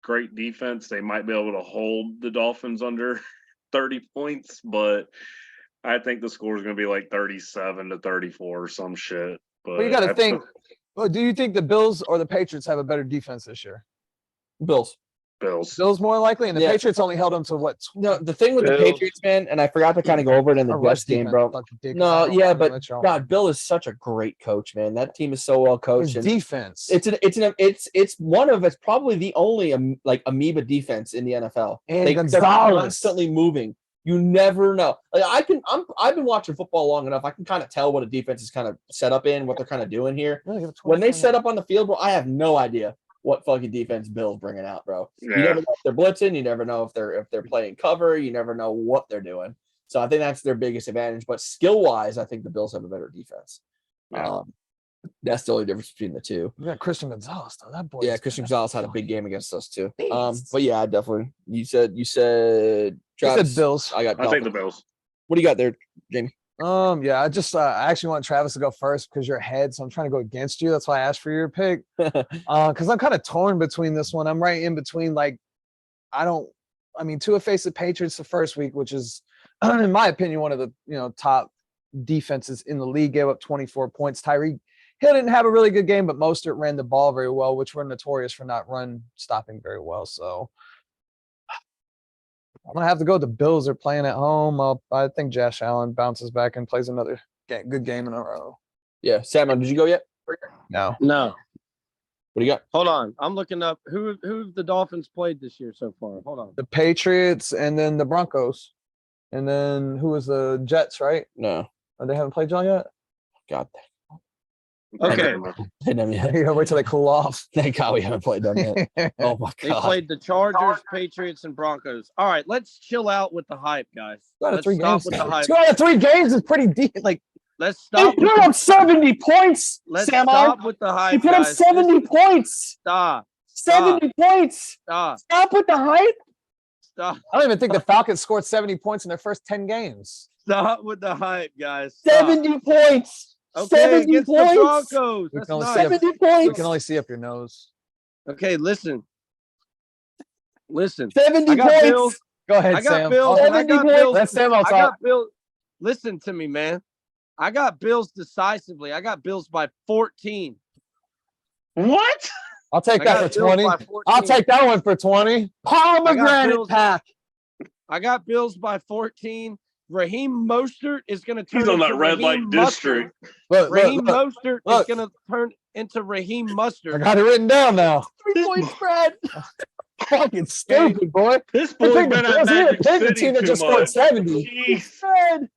great defense. They might be able to hold the Dolphins under 30 points, but I think the score is going to be like 37-34 or some shit. But Well, you got to I think. put Well, do you think the Bills or the Patriots have a better defense this year? Bills. Bills. Bills more likely, and the Yeah. Patriots only held them to what? No, the thing with the Bills. Patriots, man, and I forgot to kind of go over it in the Our Rush Jets game, defense bro. fucking dick. No, I don't yeah, fucking but let y'all- God, Bill is such a great coach, man. That team is so well His coached. And defense. it's probably the only like amoeba defense in the NFL. And They're Gonzalez. constantly moving. You never know. Like I've been watching football long enough. I can kind of tell what a defense is kind of set up in, what they're kind of doing here. Really, give it When they 20. set up on the field, bro, I have no idea what fucking defense Bill's bringing out, bro. You Yeah. never know if they're blitzing. You never know if they're playing cover. You never know what they're doing. So I think that's their biggest advantage. But skill wise, I think the Bills have a better defense. Yeah. That's the only difference between the two. We got Christian Gonzalez though. That boy. Yeah, is Christian bad. Gonzalez had a big game against us too. Beast. But yeah, definitely. You said He said Travis. Bills. I got. I think the Dolphins. Bills. What do you got there, Jamie? Yeah, I actually want Travis to go first because you're ahead, so I'm trying to go against you. That's why I asked for your pick. Because I'm kind of torn between this one. I'm right in between. Like, Tua faced the Patriots the first week, which is, in my opinion, one of the top defenses in the league. Gave up 24 points. Tyreek Hill didn't have a really good game, but Mostert ran the ball very well, which we're notorious for not run stopping very well. So I'm gonna have to go with the Bills. They're playing at home. I think Josh Allen bounces back and plays another good game in a row. Yeah, Samuel, did you go yet? No. No. What do you got? Hold on. I'm looking up who the Dolphins played this year so far. Hold on. The Patriots and then the Broncos. And then who was the Jets, right? No. Oh, they haven't played y'all yet? God. Okay. You gotta wait till they cool off. Thank God we haven't played them yet. Oh my They God. played the Chargers, Patriots, and Broncos. All right, let's chill out with the hype, guys. Two out of Let's three stop games. with the hype. 2 out of 3 games is pretty deep. Like, Let's They stop. put up 70 points, Let's Sam. stop with the hype. He put up guys. 70 points. Stop. 70 points. Stop. Stop with the hype. Stop. I don't even think the Falcons scored 70 points in their first 10 games. Stop with the hype, guys. Stop. 70 points. Okay, 70 against the points. Broncos. We That's can only not. see up- 70 You points. can only see up your nose. Okay, listen. Listen. 70 I got points. Bills. Go ahead, I got Sam. Bills. And I 70 got points. Bills. Let Sam I talk. got Bills. Listen to me, man. I got Bills decisively. I got Bills by 14. What? I'll take I that got for Bills 20. by 14. I'll take that one for 20. Pomegranate Bills. pack. I got Bills by 14. Raheem Mostert is going to turn He's on into that red light Raheem Mustard. district. Look, Raheem look. Mostert is look. going to turn into Raheem I Mustard. got it written down now. 3-point spread. Fucking stupid, boy. This Good boy's thing the been at Bills here, Magic they're the City team that too just scored much. 70. Jeez. Spread.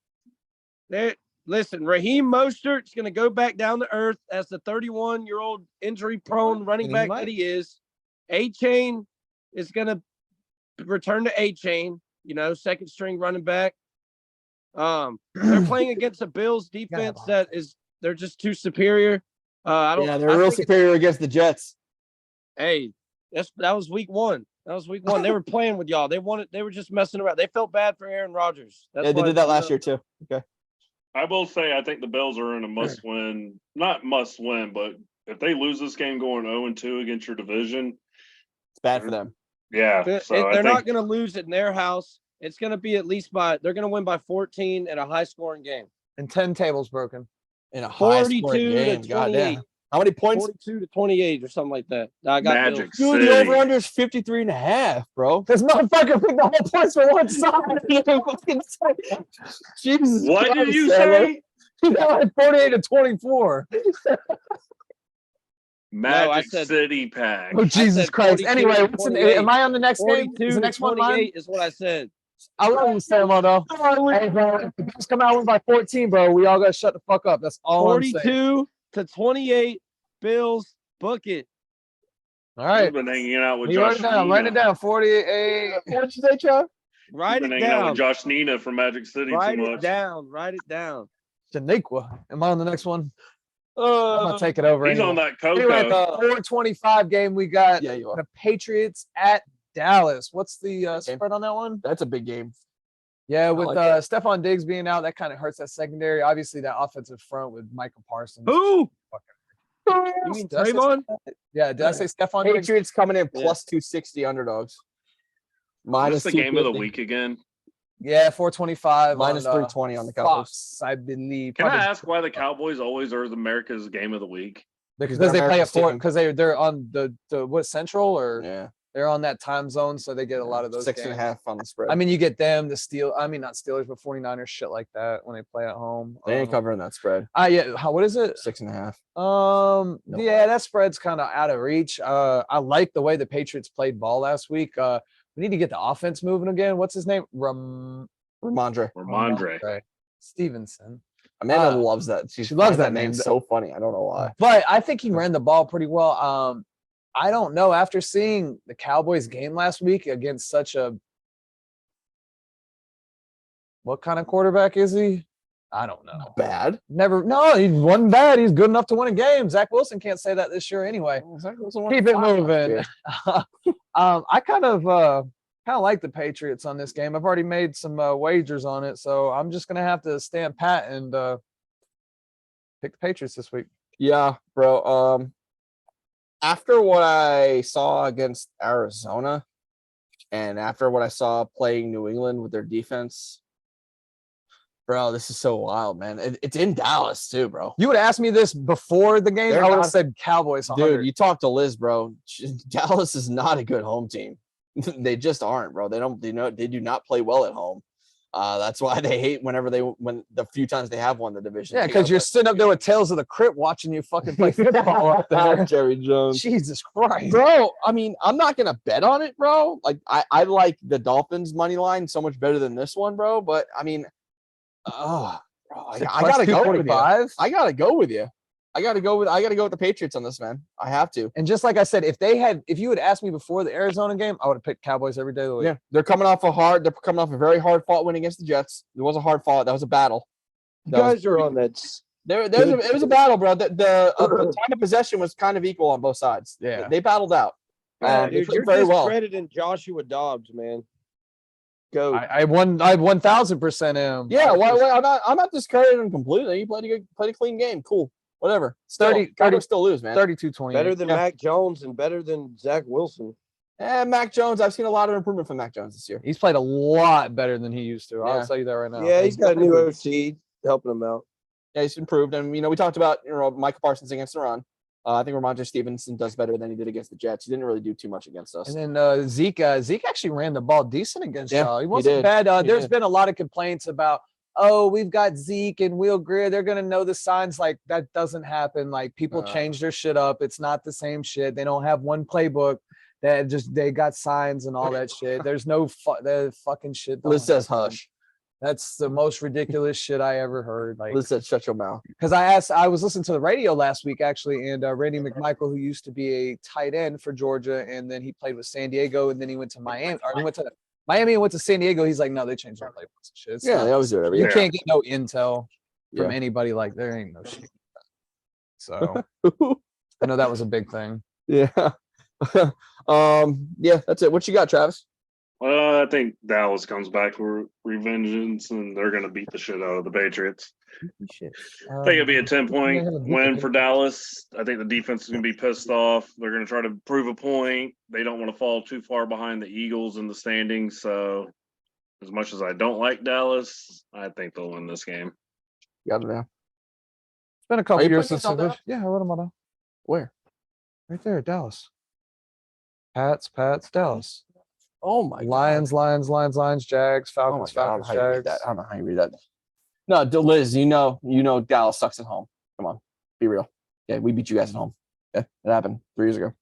Listen, Raheem Mostert's going to go back down to earth as the 31-year-old injury-prone running And he back might. that he is. A-Chain is going to return to A-Chain, second string running back. They're playing against a Bills defense that they're just too superior. Yeah, they're real superior against the Jets. Hey, that was week one. That was week one. They were playing with y'all. They were just messing around. They felt bad for Aaron Rodgers. That's Yeah, they why, did that last year too. Okay. I will say I think the Bills are in a must-win, not must-win, but if they lose this game going 0-2 against your division, It's bad for them. yeah. So I They're not think going to lose it in their house. It's going to be at least they're going to win by 14 in a high-scoring game. And 10 tables broken. In a high scoring 42 to game. 28. Goddamn. How many points? 42 to 28 or something like that. I got Magic Bills. Dude, the City. over-under is 53.5, bro. This motherfucker picked the whole points for one side. Jesus What did Christ, you Samuel. say? He got like 48 to 24. Magic said- City pack. Oh, Jesus said Christ. 42 Anyway, to what's 28. am I on the next game? 42 Is the to next one 28 mine? is what I said. I love you, Samo, though. Hey, bro, if the Bills come out with by 14, bro, we all got to shut the fuck up. That's all I'm saying. 42 to 28, Bills, book it. All You've right. been hanging out with You Josh write it down. Write it Nina. down. 48. What'd you say, Chuck? Write Been it hanging out down. with Josh Nina from Magic City Write too it much. down. Write it down. Shaniqua. Am I on the next one? I'm gonna take it over. He's anyway. on that Anyway, Coco. the 425 game we got Yeah, you are. the Patriots at Dallas. What's the spread on that one? That's a big game. Yeah, with like Stephon Diggs being out, that kind of hurts that secondary. Obviously, that offensive front with Michael Parsons. Who? You mean Trayvon? Yeah, did I say Stephon Diggs? Patriots coming in plus 260 underdogs. What's the game of the 250. week again? Yeah, 425 Minus on, 320 on the Cowboys. Fox, I believe. Can I Probably ask why the Cowboys always are America's game of the week? because they're they play America's at four team. because they're on the what Central or Yeah. they're on that time zone, so they get a lot of those 6.5 on the spread. I mean, you get them, the not Steelers, but 49ers, shit like that when they play at home. they ain't covering that spread. Yeah, what is it? 6.5. No. Yeah, that spread's kind of out of reach. I like the way the Patriots played ball last week. We need to get the offense moving again. What's his name? Ramondre. Ramondre. Stevenson. Amanda loves that. She loves that name. name. So funny. I don't know why. But I think he ran the ball pretty well. I don't know. After seeing the Cowboys game last week against such a what kind of quarterback is he? I don't know. Bad. No, he wasn't bad. He's good enough to win a game. Zach Wilson can't say that this year anyway. Keep it moving. I kind of like the Patriots on this game. I've already made some wagers on it, so I'm just gonna have to stand pat and pick the Patriots this week. Yeah, bro. After what I saw against Arizona and after what I saw playing New England with their defense, bro, this is so wild, man. It's in Dallas too, bro. You would ask me this before the game, They're I would have not- said Cowboys. 100. Dude, you talked to Liz, bro. Dallas is not a good home team. They just aren't, bro. They do not play well at home. That's why they hate when the few times they have won the division. Yeah, because you're sitting up there with Tales of the Crypt watching you fucking play football up there. Jerry Jones. Jesus Christ. Bro, I mean, I'm not gonna bet on it, bro. Like I like the Dolphins money line so much better than this one, bro. But I mean, bro, I gotta go with you. I gotta go with you. I gotta go with the Patriots on this, man. I have to. And just like I said, if you had asked me before the Arizona game, I would have picked Cowboys every day of the week. Yeah, they're coming off a very hard fought win against the Jets. It was a hard fought. That was a battle. You guys are on that. It was a battle, bro. The time of possession was kind of equal on both sides. Yeah. They battled out. They Dude, played you're very well. discrediting Joshua Dobbs, man. Go. I 1000% am. Yeah, I'm not discrediting him completely. He played a clean game. Cool. Whatever. 30 Cowboys still lose, man. 32-20. Better than Mac Jones and better than Zach Wilson. Mac Jones, I've seen a lot of improvement from Mac Jones this year. He's played a lot better than he used to. I'll Yeah. tell you that right now. Yeah, he's got a new OC helping him out. Yeah, he's improved. And, we talked about, Michael Parsons against the run. I think Ramondre Stevenson does better than he did against the Jets. He didn't really do too much against us. And then Zeke actually ran the ball decent against y'all. He wasn't did. bad. He There's did. been a lot of complaints about, we've got Zeke and Will Greer. They're going to know the signs. Like, that doesn't happen. Like, people change their shit up. It's not the same shit. They don't have one playbook. They got signs and all that shit. There's no the fucking shit. Liz says happen. hush. That's the most ridiculous shit I ever heard. Like, Liz said shut your mouth. because I was listening to the radio last week actually, and Randy McMichael, who used to be a tight end for Georgia, and then he played with San Diego, and then he went to Miami, or he went to Miami and went to San Diego. He's like, no, they changed their playbooks and shit. It's Yeah, not- they always do it every you year. can't get no intel from Yeah. anybody. Like, there ain't no shit. So I know that was a big thing. Yeah. Yeah, that's it. What you got, Travis? Well, I think Dallas comes back for revengeance, and they're going to beat the shit out of the Patriots. I think it'll be a 10-point win for Dallas. I think the defense is going to be pissed off. They're going to try to prove a point. They don't want to fall too far behind the Eagles in the standings. So, as much as I don't like Dallas, I think they'll win this game. Got it now. It's been a couple Are you years putting since. yourself down? Yeah, I wrote them all down. Where? Right there, Dallas. Pats, Dallas. Oh my Lions, Jags, God. Oh my Falcons, God. I don't know Falcons, how you read Jags. that. I don't know how you read that. No, Liz, you know Dallas sucks at home. Come on. Be real. Yeah, we beat you guys at home. Yeah, it happened 3 years ago.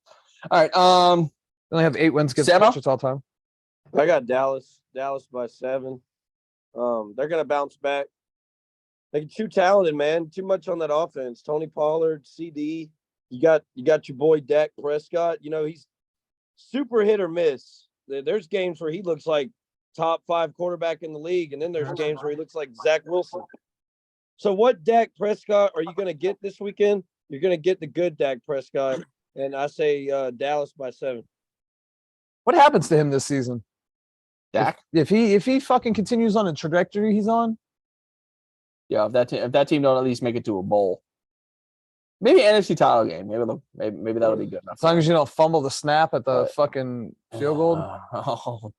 All right. They only have 8 wins against the Samo? Patriots all time. I got Dallas by 7. They're gonna bounce back. They're too talented, man. Too much on that offense. Tony Pollard, CD. You got your boy Dak Prescott. He's super hit or miss. There's games where he looks like top 5 quarterback in the league, and then there's games where he looks like Zach Wilson. So what Dak Prescott are you going to get this weekend? You're going to get the good Dak Prescott, and I say Dallas by 7. What happens to him this season? Dak. If he fucking continues on the trajectory he's on, Yeah, if that team don't at least make it to a bowl, maybe NFC title game. Maybe that'll be good enough. as long as you don't fumble the snap at the But- fucking field goal.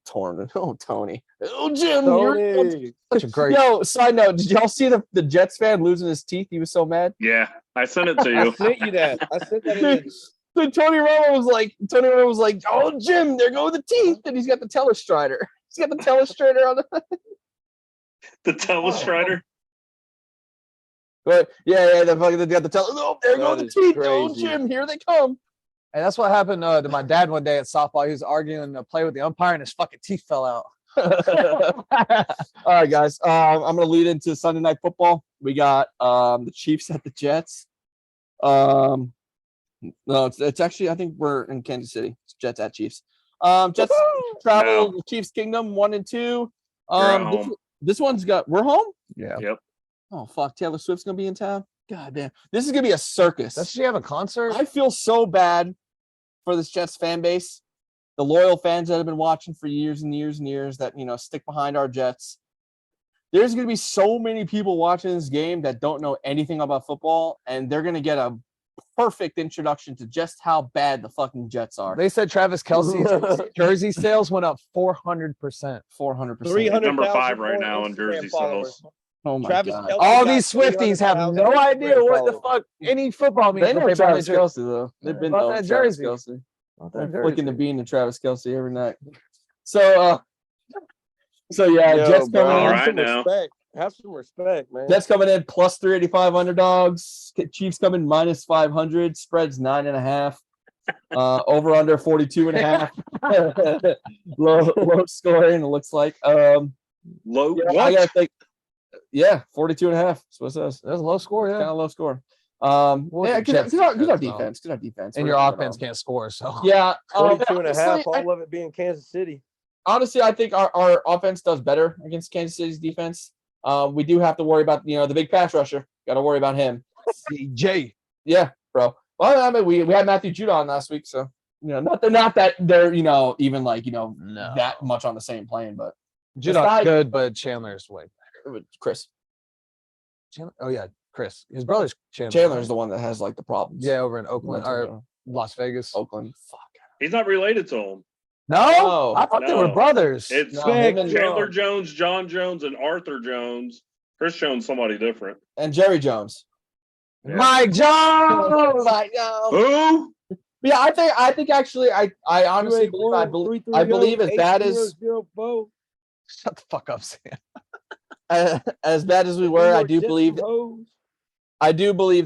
Tony. Oh, Jim. Tony. Such a great. Yo, side note, did y'all see the Jets fan losing his teeth? He was so mad. Yeah, I sent it to I you. sent you that. I sent that in. So Tony Romo was like, oh, Jim, there go the teeth. And he's got the telestrider. He's got the telestrider on the The telestrider. But yeah, they got the Oh, there go That the is teeth. Oh, crazy. Jim, here they come. And that's what happened to my dad one day at softball. He was arguing a play with the umpire, and his fucking teeth fell out. All right, guys. I'm gonna lead into Sunday Night Football. We got the Chiefs at the Jets. No, it's actually I think we're in Kansas City. It's Jets at Chiefs. Jets travel the Chiefs Kingdom 1 and 2. home. This one's got we're home. Yeah. Yep. Oh fuck, Taylor Swift's gonna be in town. God damn, this is gonna be a circus. Does she have a concert? I feel so bad for this Jets fan base, the loyal fans that have been watching for years and years and years that stick behind our Jets. There's gonna be so many people watching this game that don't know anything about football, and they're gonna get a perfect introduction to just how bad the fucking Jets are. They said Travis Kelce's jersey sales went up 400%. 400%. 300,000 Number 5 more right now in Instagram jersey followers. sales. Oh my Travis god. Kelce All got these Swifties have 300,000 no idea Instagram what the followers. fuck any football means. They know but buy Travis the jersey. Kelce though. They've been About knowing that Travis jersey. Kelce. About They're that flicking the jersey. bean to Travis Kelce every night. So yeah, Yo, Jets bro, coming in. All have right some now. respect. Have some respect, man. Jets coming in plus 385 underdogs. Chiefs coming minus 500. Spreads 9.5. Over under 42.5. low scoring. It looks like. Low. Yeah, What? I gotta think. Yeah, 42.5. That's what it says. That's a low score, Kind yeah. of low score. Well, Yeah, the Jets because our defense, defense. Because our defense. And We're your not offense gonna- can't score, so Yeah. 42 and a half, honestly, all of it being Kansas City. honestly, I think our offense does better against Kansas City's defense. We do have to worry about the big pass rusher. Got to worry about him. CJ. Yeah, bro. Well, I mean, we had Matthew Judon last week, so not that they're even like No. that much on the same plane, but Judon's aside- good, but Chandler's way better. Chris Chandler? Oh yeah, Chris. His brother's Chandler. Chandler's the one that has like the problems. Yeah, over in Oakland or Las Vegas. Oakland. Fuck. He's not related to him. No, No, I thought they were no. brothers. It's No, him and- Chandler Jones, John Jones, and Arthur Jones. Chris Jones, somebody different. And Jerry Jones. Yeah. Mike Jones. Mike Jones. Who? Yeah, I think actually I honestly believe as bad as Shut the fuck up, Sam. as bad as we were, I do believe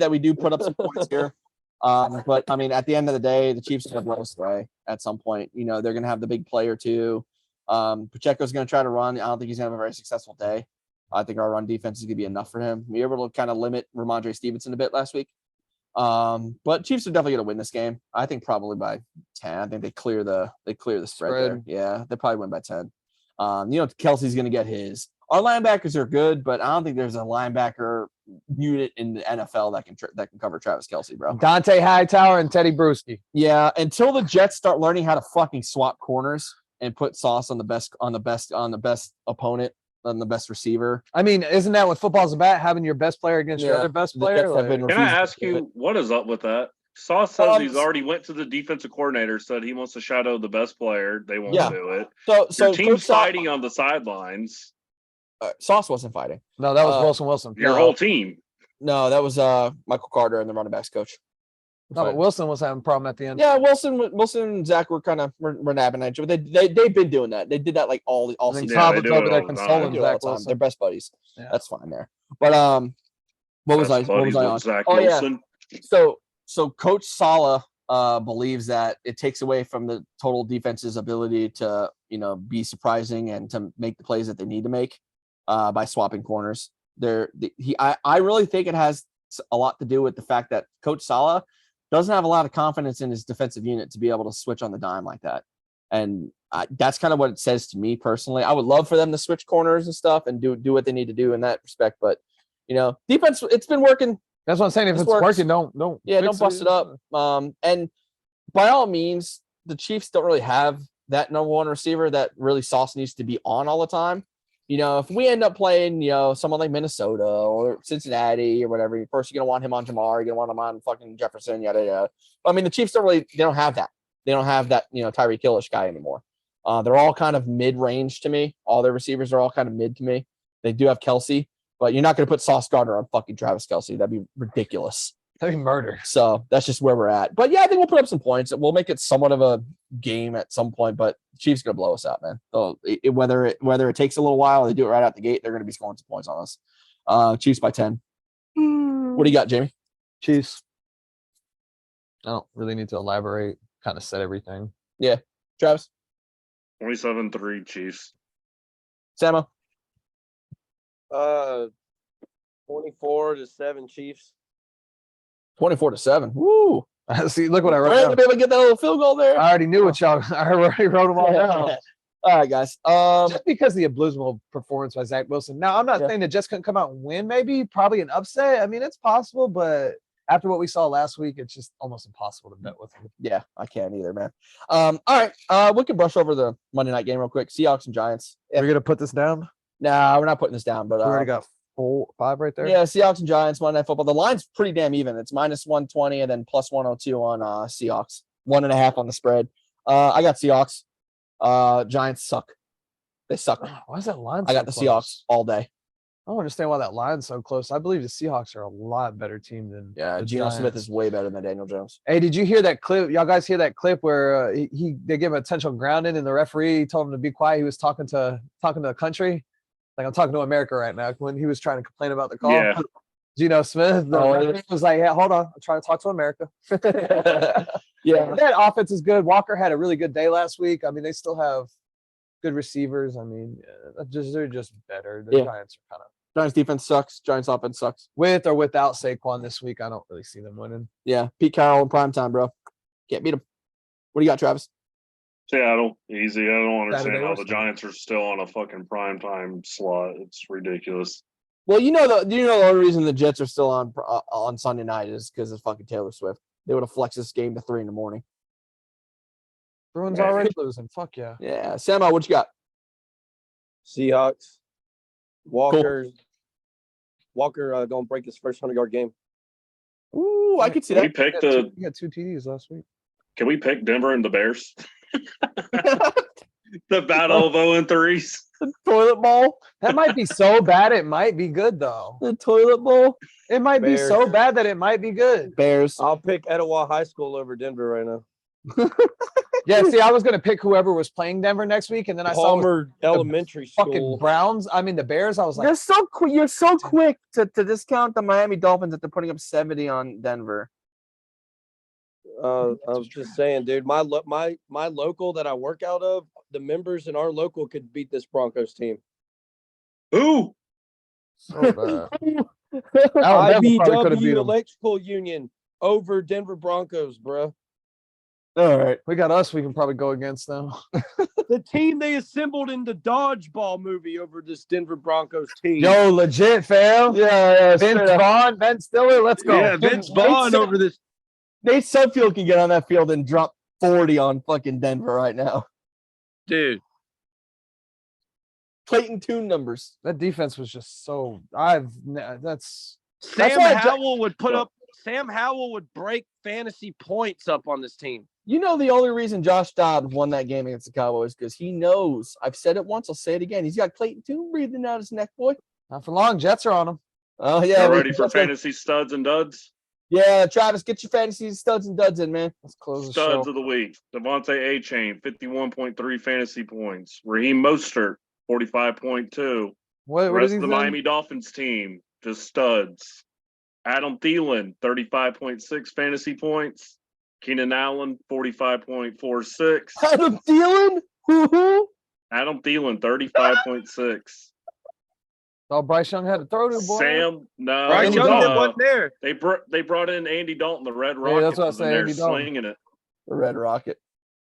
that we do put up some points here. But I mean, at the end of the day, the Chiefs are going to blow us away at some point. They're going to have the big player too. Pacheco's going to try to run. I don't think he's going to have a very successful day. I think our run defense is going to be enough for him. We were able to kind of limit Ramondre Stevenson a bit last week. But Chiefs are definitely going to win this game. I think probably by 10. I think they clear the spread there. Yeah, they probably win by 10. Kelsey's going to get his. Our linebackers are good, but I don't think there's a linebacker unit in the NFL that can cover Travis Kelce, bro. Dante Hightower and Teddy Bruschi. Yeah, until the Jets start learning how to fucking swap corners and put sauce on the best opponent, on the best receiver. I mean, isn't that what football's about? Having your best player against your Yeah, other best the player? Jets have Like- been Can I refusing to ask do it. you what is up with that? Sauce says he's Um, already went to the defensive coordinator, said he wants to shadow the best player. They won't Yeah. do it. So Your team's Coach Sauce- fighting on the sidelines. Sauce wasn't fighting. No, that was Wilson. Your No. whole team. No, that was Michael Carter and the running backs coach. No, but Wilson was having a problem at the end. Yeah, Wilson and Zach were kind of were nabbing at each other. They've been doing that. They did that like all I think season. Yeah, Todd they was do over it there all the time. They consoling do it all Zach the time. Wilson. They're best buddies. Yeah. That's fine there. But what was Best I buddies on? with Zach Oh, yeah. Wilson. So Coach Sala believes that it takes away from the total defense's ability to be surprising and to make the plays that they need to make by swapping corners. I really think it has a lot to do with the fact that Coach Sala doesn't have a lot of confidence in his defensive unit to be able to switch on the dime like that. And that's kind of what it says to me personally. I would love for them to switch corners and stuff and do what they need to do in that respect. But Defense, it's been working. That's what I'm saying. If This it's works. working, don't Don't fix bust it up. And by all means, the Chiefs don't really have that number one receiver that really Sauce needs to be on all the time. If we end up playing, someone like Minnesota or Cincinnati or whatever, first you're gonna want him on Jamar, you're gonna want him on fucking Jefferson, yada yada. I mean, the Chiefs they don't have that. They don't have that, Tyreek Hillish guy anymore. They're all kind of mid-range to me. All their receivers are all kind of mid to me. They do have Kelsey, but you're not gonna put Sauce Gardner on fucking Travis Kelsey. That'd be ridiculous. That'd be murder. So that's just where we're at. But yeah, I think we'll put up some points. We'll make it somewhat of a game at some point, but Chiefs gonna blow us out, man. So whether it takes a little while, they do it right out the gate, they're gonna be scoring some points on us. Chiefs by 10. What do you got, Jamie? Chiefs. I don't really need to elaborate. Kind of said everything. Yeah. Travis? 27-3 Chiefs. Samo? 24-7 Chiefs. 24-7. Woo. See, look what I We're wrote gonna down. be able to get that little field goal there. I already knew what y'all. I already wrote them all down. All right, guys. Just because of the abysmal performance by Zach Wilson. Now, I'm not saying the Jets couldn't come out and win. Maybe, probably an upset. I mean, it's possible, but after what we saw last week, it's just almost impossible to bet with him. Yeah, I can't either, man. All right. We can brush over the Monday night game real quick. Seahawks and Giants. We're gonna put this down. Nah, we're not putting this down, but We already got 5 right there. Yeah, Seahawks and Giants, Monday Night Football. The line's pretty damn even. It's -120 and then +102 on Seahawks. 1.5 on the spread. I got Seahawks. Giants suck. They suck. Why is that line? I got the Seahawks all day. I don't understand why that line's so close. I believe the Seahawks are a lot better team than Yeah, the Geno Smith Giants. is way better than Daniel Jones. Hey, did you hear that clip? Y'all guys hear that clip where they gave him a intentional grounding and the referee told him to be quiet? He was talking to the country. Like, I'm talking to America right now when he was trying to complain about the call. Yeah. Geno Smith was like, yeah, hold on. I'm trying to talk to America. Yeah. That offense is good. Walker had a really good day last week. I mean, they still have good receivers. I mean, they're just better. The Giants are kind of. Giants defense sucks. Giants offense sucks. With or without Saquon this week, I don't really see them winning. Yeah. Pete Carroll in primetime, bro. Can't beat him. What do you got, Travis? Seattle, easy. I don't understand Saturday how or the Sunday. Giants are still on a fucking primetime slot. It's ridiculous. Well, the only reason the Jets are still on Sunday night is because of fucking Taylor Swift. They would have flexed this game to 3 a.m. Bruins Yeah. already losing. Fuck yeah. Yeah. Samo, what you got? Seahawks. Walker gonna break his first 100-yard game. Ooh, I could see Can we that. pick He got 2 TDs last week. Can we pick Denver and the Bears? The battle of 0-3s. The toilet bowl. That might be so bad it might be good though. The toilet bowl. It might be Bears. so bad that it might be good. Bears. I'll pick Etowah High School over Denver right now. Yeah, see, I was gonna pick whoever was playing Denver next week, and then I saw Palmer Elementary fucking School. Browns. I mean the Bears. I was like, You're so quick. You're so quick to discount the Miami Dolphins that they're putting up 70 on Denver. I was just saying, dude. My local that I work out of, the members in our local could beat this Broncos team. Who? so bad. Alabama probably could have beat IBW 'em. Electrical Union over Denver Broncos, bro. All right. We got us. We can probably go against them. The team they assembled in the Dodgeball movie over this Denver Broncos team. Yo, legit, fam. Yeah. Vince Vaughn, Ben Stiller. Let's go. yeah, Vince Vaughn over this. Nate Sudfeld can get on that field and drop 40 on fucking Denver right now. Dude. Clayton Tune numbers. That defense was just so. That's Sam why Howell would put up. Sam Howell would break fantasy points up on this team. The only reason Josh Dobbs won that game against the Cowboys because he knows. I've said it once. I'll say it again. He's got Clayton Tune breathing out his neck, boy. not for long. Jets are on them. Oh yeah. Y'all ready for fantasy studs and duds? Yeah, Travis, get your fantasy studs and duds in, man. Let's close the Studs show. of the week. Devontae A-Chain, 51.3 fantasy points. Raheem Mostert, 45.2. What Rest is he of the saying? Miami Dolphins team, just studs. Adam Thielen, 35.6 fantasy points. Keenan Allen, 45.46. Adam Thielen? Who? Adam Thielen, 35.6. Oh, Bryce Young had to throw to boy. Sam, no. Bryce Young Young wasn't there. They brought in Andy Dalton, the Red Rocket. that's what I and say, they're Andy Dalton. slinging it. The Red Rocket.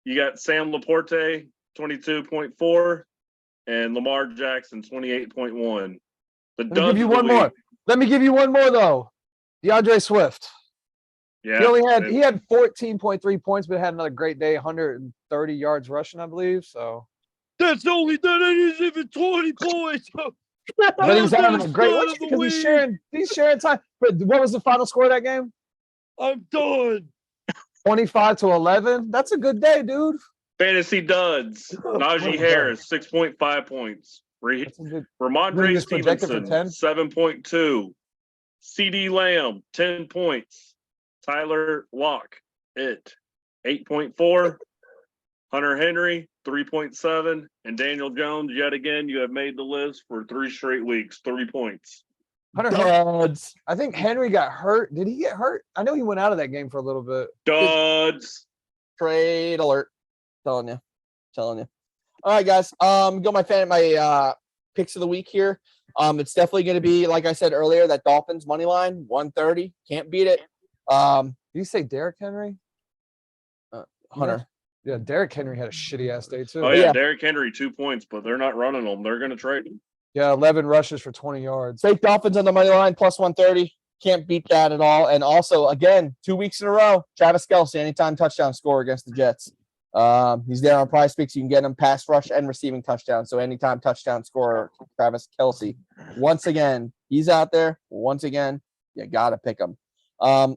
You got Sam Laporte, 22.4, and Lamar Jackson, 28.1. The Let me duds give you of the one more. week. Let me give you one more though. DeAndre Swift. Yeah. He had 14.3 points, but had another great day, 130 yards rushing, I believe. So That ain't even 20 points. but he's having a great one because he's sharing time. But what was the final score of that game? I'm done. 25-11. That's a good day, dude. Fantasy duds. Najee Harris, 6.5 points. That's a good. Ramondre was projected for Stevenson, 10? 7.2. CD Lamb, 10 points. Tyler Lockett, 8.4. Hunter Henry, 3.7. And Daniel Jones, yet again, you have made the list for 3 straight weeks, 3 points. Duds. I think Henry got hurt. Did he get hurt? I know he went out of that game for a little bit. Duds. Trade alert. Telling you. All right, guys. Go my picks of the week here. It's definitely going to be, like I said earlier, that Dolphins money line, 130. Can't beat it. Did you say Derrick Henry? Hunter. Yeah, Derrick Henry had a shitty ass day too. Oh, yeah, Yeah. Derrick Henry, 2 points, but they're not running them. They're going to trade him. Yeah, 11 rushes for 20 yards. Take Dolphins on the money line, plus 130. Can't beat that at all. And also, again, 2 weeks in a row, Travis Kelce, anytime touchdown score against the Jets. He's there on Prize Picks. You can get him pass rush and receiving touchdown. So anytime touchdown scorer, Travis Kelce. Once again, he's out there. Once again, you got to pick him.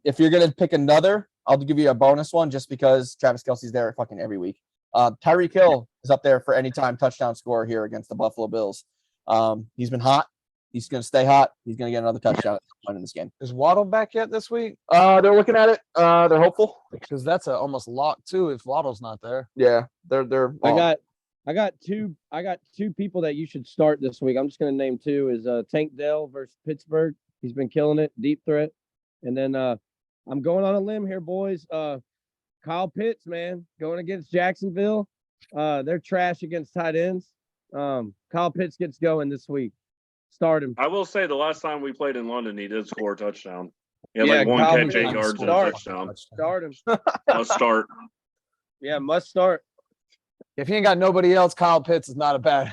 If you're going to pick another, I'll give you a bonus one just because Travis Kelce's there fucking every week. Tyreek Hill is up there for anytime touchdown scorer here against the Buffalo Bills. He's been hot. He's going to stay hot. He's going to get another touchdown at some point in this game. Is Waddle back yet this week? They're looking at it. They're hopeful. Because that's a almost lock too if Waddle's not there. Yeah, they're. I got two people that you should start this week. I'm just gonna name two. Is Tank Dell versus Pittsburgh. He's been killing it, deep threat. And then I'm going on a limb here, boys. Kyle Pitts, man, going against Jacksonville. They're trash against tight ends. Kyle Pitts gets going this week. Start him. I will say the last time we played in London, he did score a touchdown. He had Yeah, like one Kyle catch, Pitts 8 yards, and a start. touchdown. Start him. Must start. Yeah, must start. If he ain't got nobody else, Kyle Pitts is not a bad.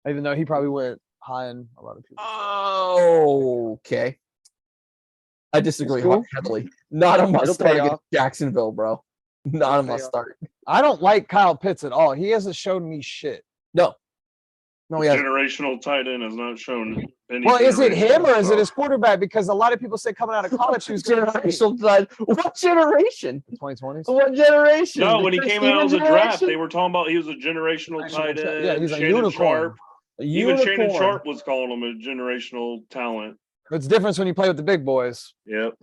Even though he probably went high in a lot of people. Oh, okay. I disagree heavily. Not a must start against Jacksonville, bro. Not a must start. I don't like Kyle Pitts at all. He hasn't shown me shit. No, he hasn't. Generational tight end has not shown any. Well, is it him or is it generational his quarterback? Because a lot of people say coming out of college he was good. Generational side. What generation? 2020s. What generation? No, when he The came out of the Steven draft, generation? they were talking about he was a generational tight end. Yeah, he's a Shannon unicorn. Sharp. Even Shannon Unicorn. Sharp was calling him a generational talent. It's different when you play with the big boys. Yep.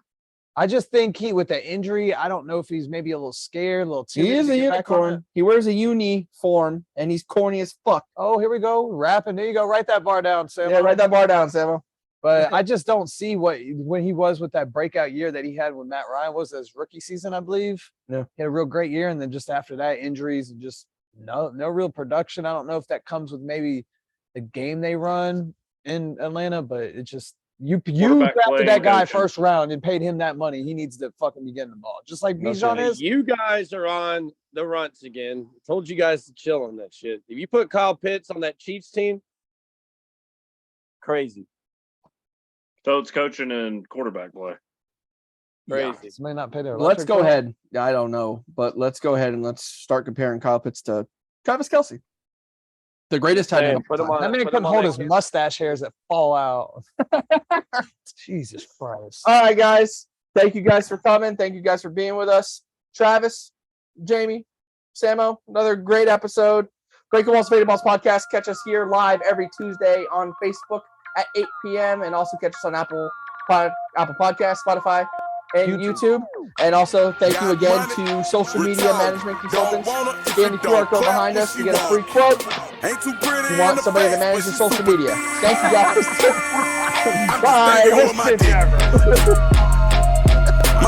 I just think with that injury, I don't know if he's maybe a little scared, a little timid. He is to a get back on it. unicorn. He wears a uniform, and he's corny as fuck. Oh, here we go. Rapping. There you go. Write that bar down, Sam. Yeah, write that bar down, Samo. But I just don't see when he was with that breakout year that he had when Matt Ryan was his rookie season, I believe. Yeah. He had a real great year. And then just after that, injuries and just no real production. I don't know if that comes with maybe the game they run in Atlanta, but it just you Quarterback drafted play that and guy coaching. first round and paid him that money. He needs to fucking be getting the ball. Just like Bijan is. You guys are on the runts again. I told you guys to chill on that shit. If you put Kyle Pitts on that Chiefs team, crazy. So it's coaching and quarterback play. Crazy. This may not pay their Let's electric go bill. ahead. I don't know, but let's go ahead and let's start comparing Kyle Pitts to Travis Kelce. The greatest tight end. Put him on. That man put couldn't him on hold that his mustache hairs that fall out. Jesus Christ. All right, guys. Thank you guys for coming. Thank you guys for being with us. Travis, Jamie, Samo, another great episode. Breaking Balls, Faded Balls podcast. Catch us here live every Tuesday on Facebook at 8 p.m. and also catch us on Apple Podcasts, Spotify, and YouTube. And also thank you again to Social Media Management Consultants. Scan the QR code behind us to get a free quote. If you want somebody to manage your social media. Thank you guys. Bye. Listen.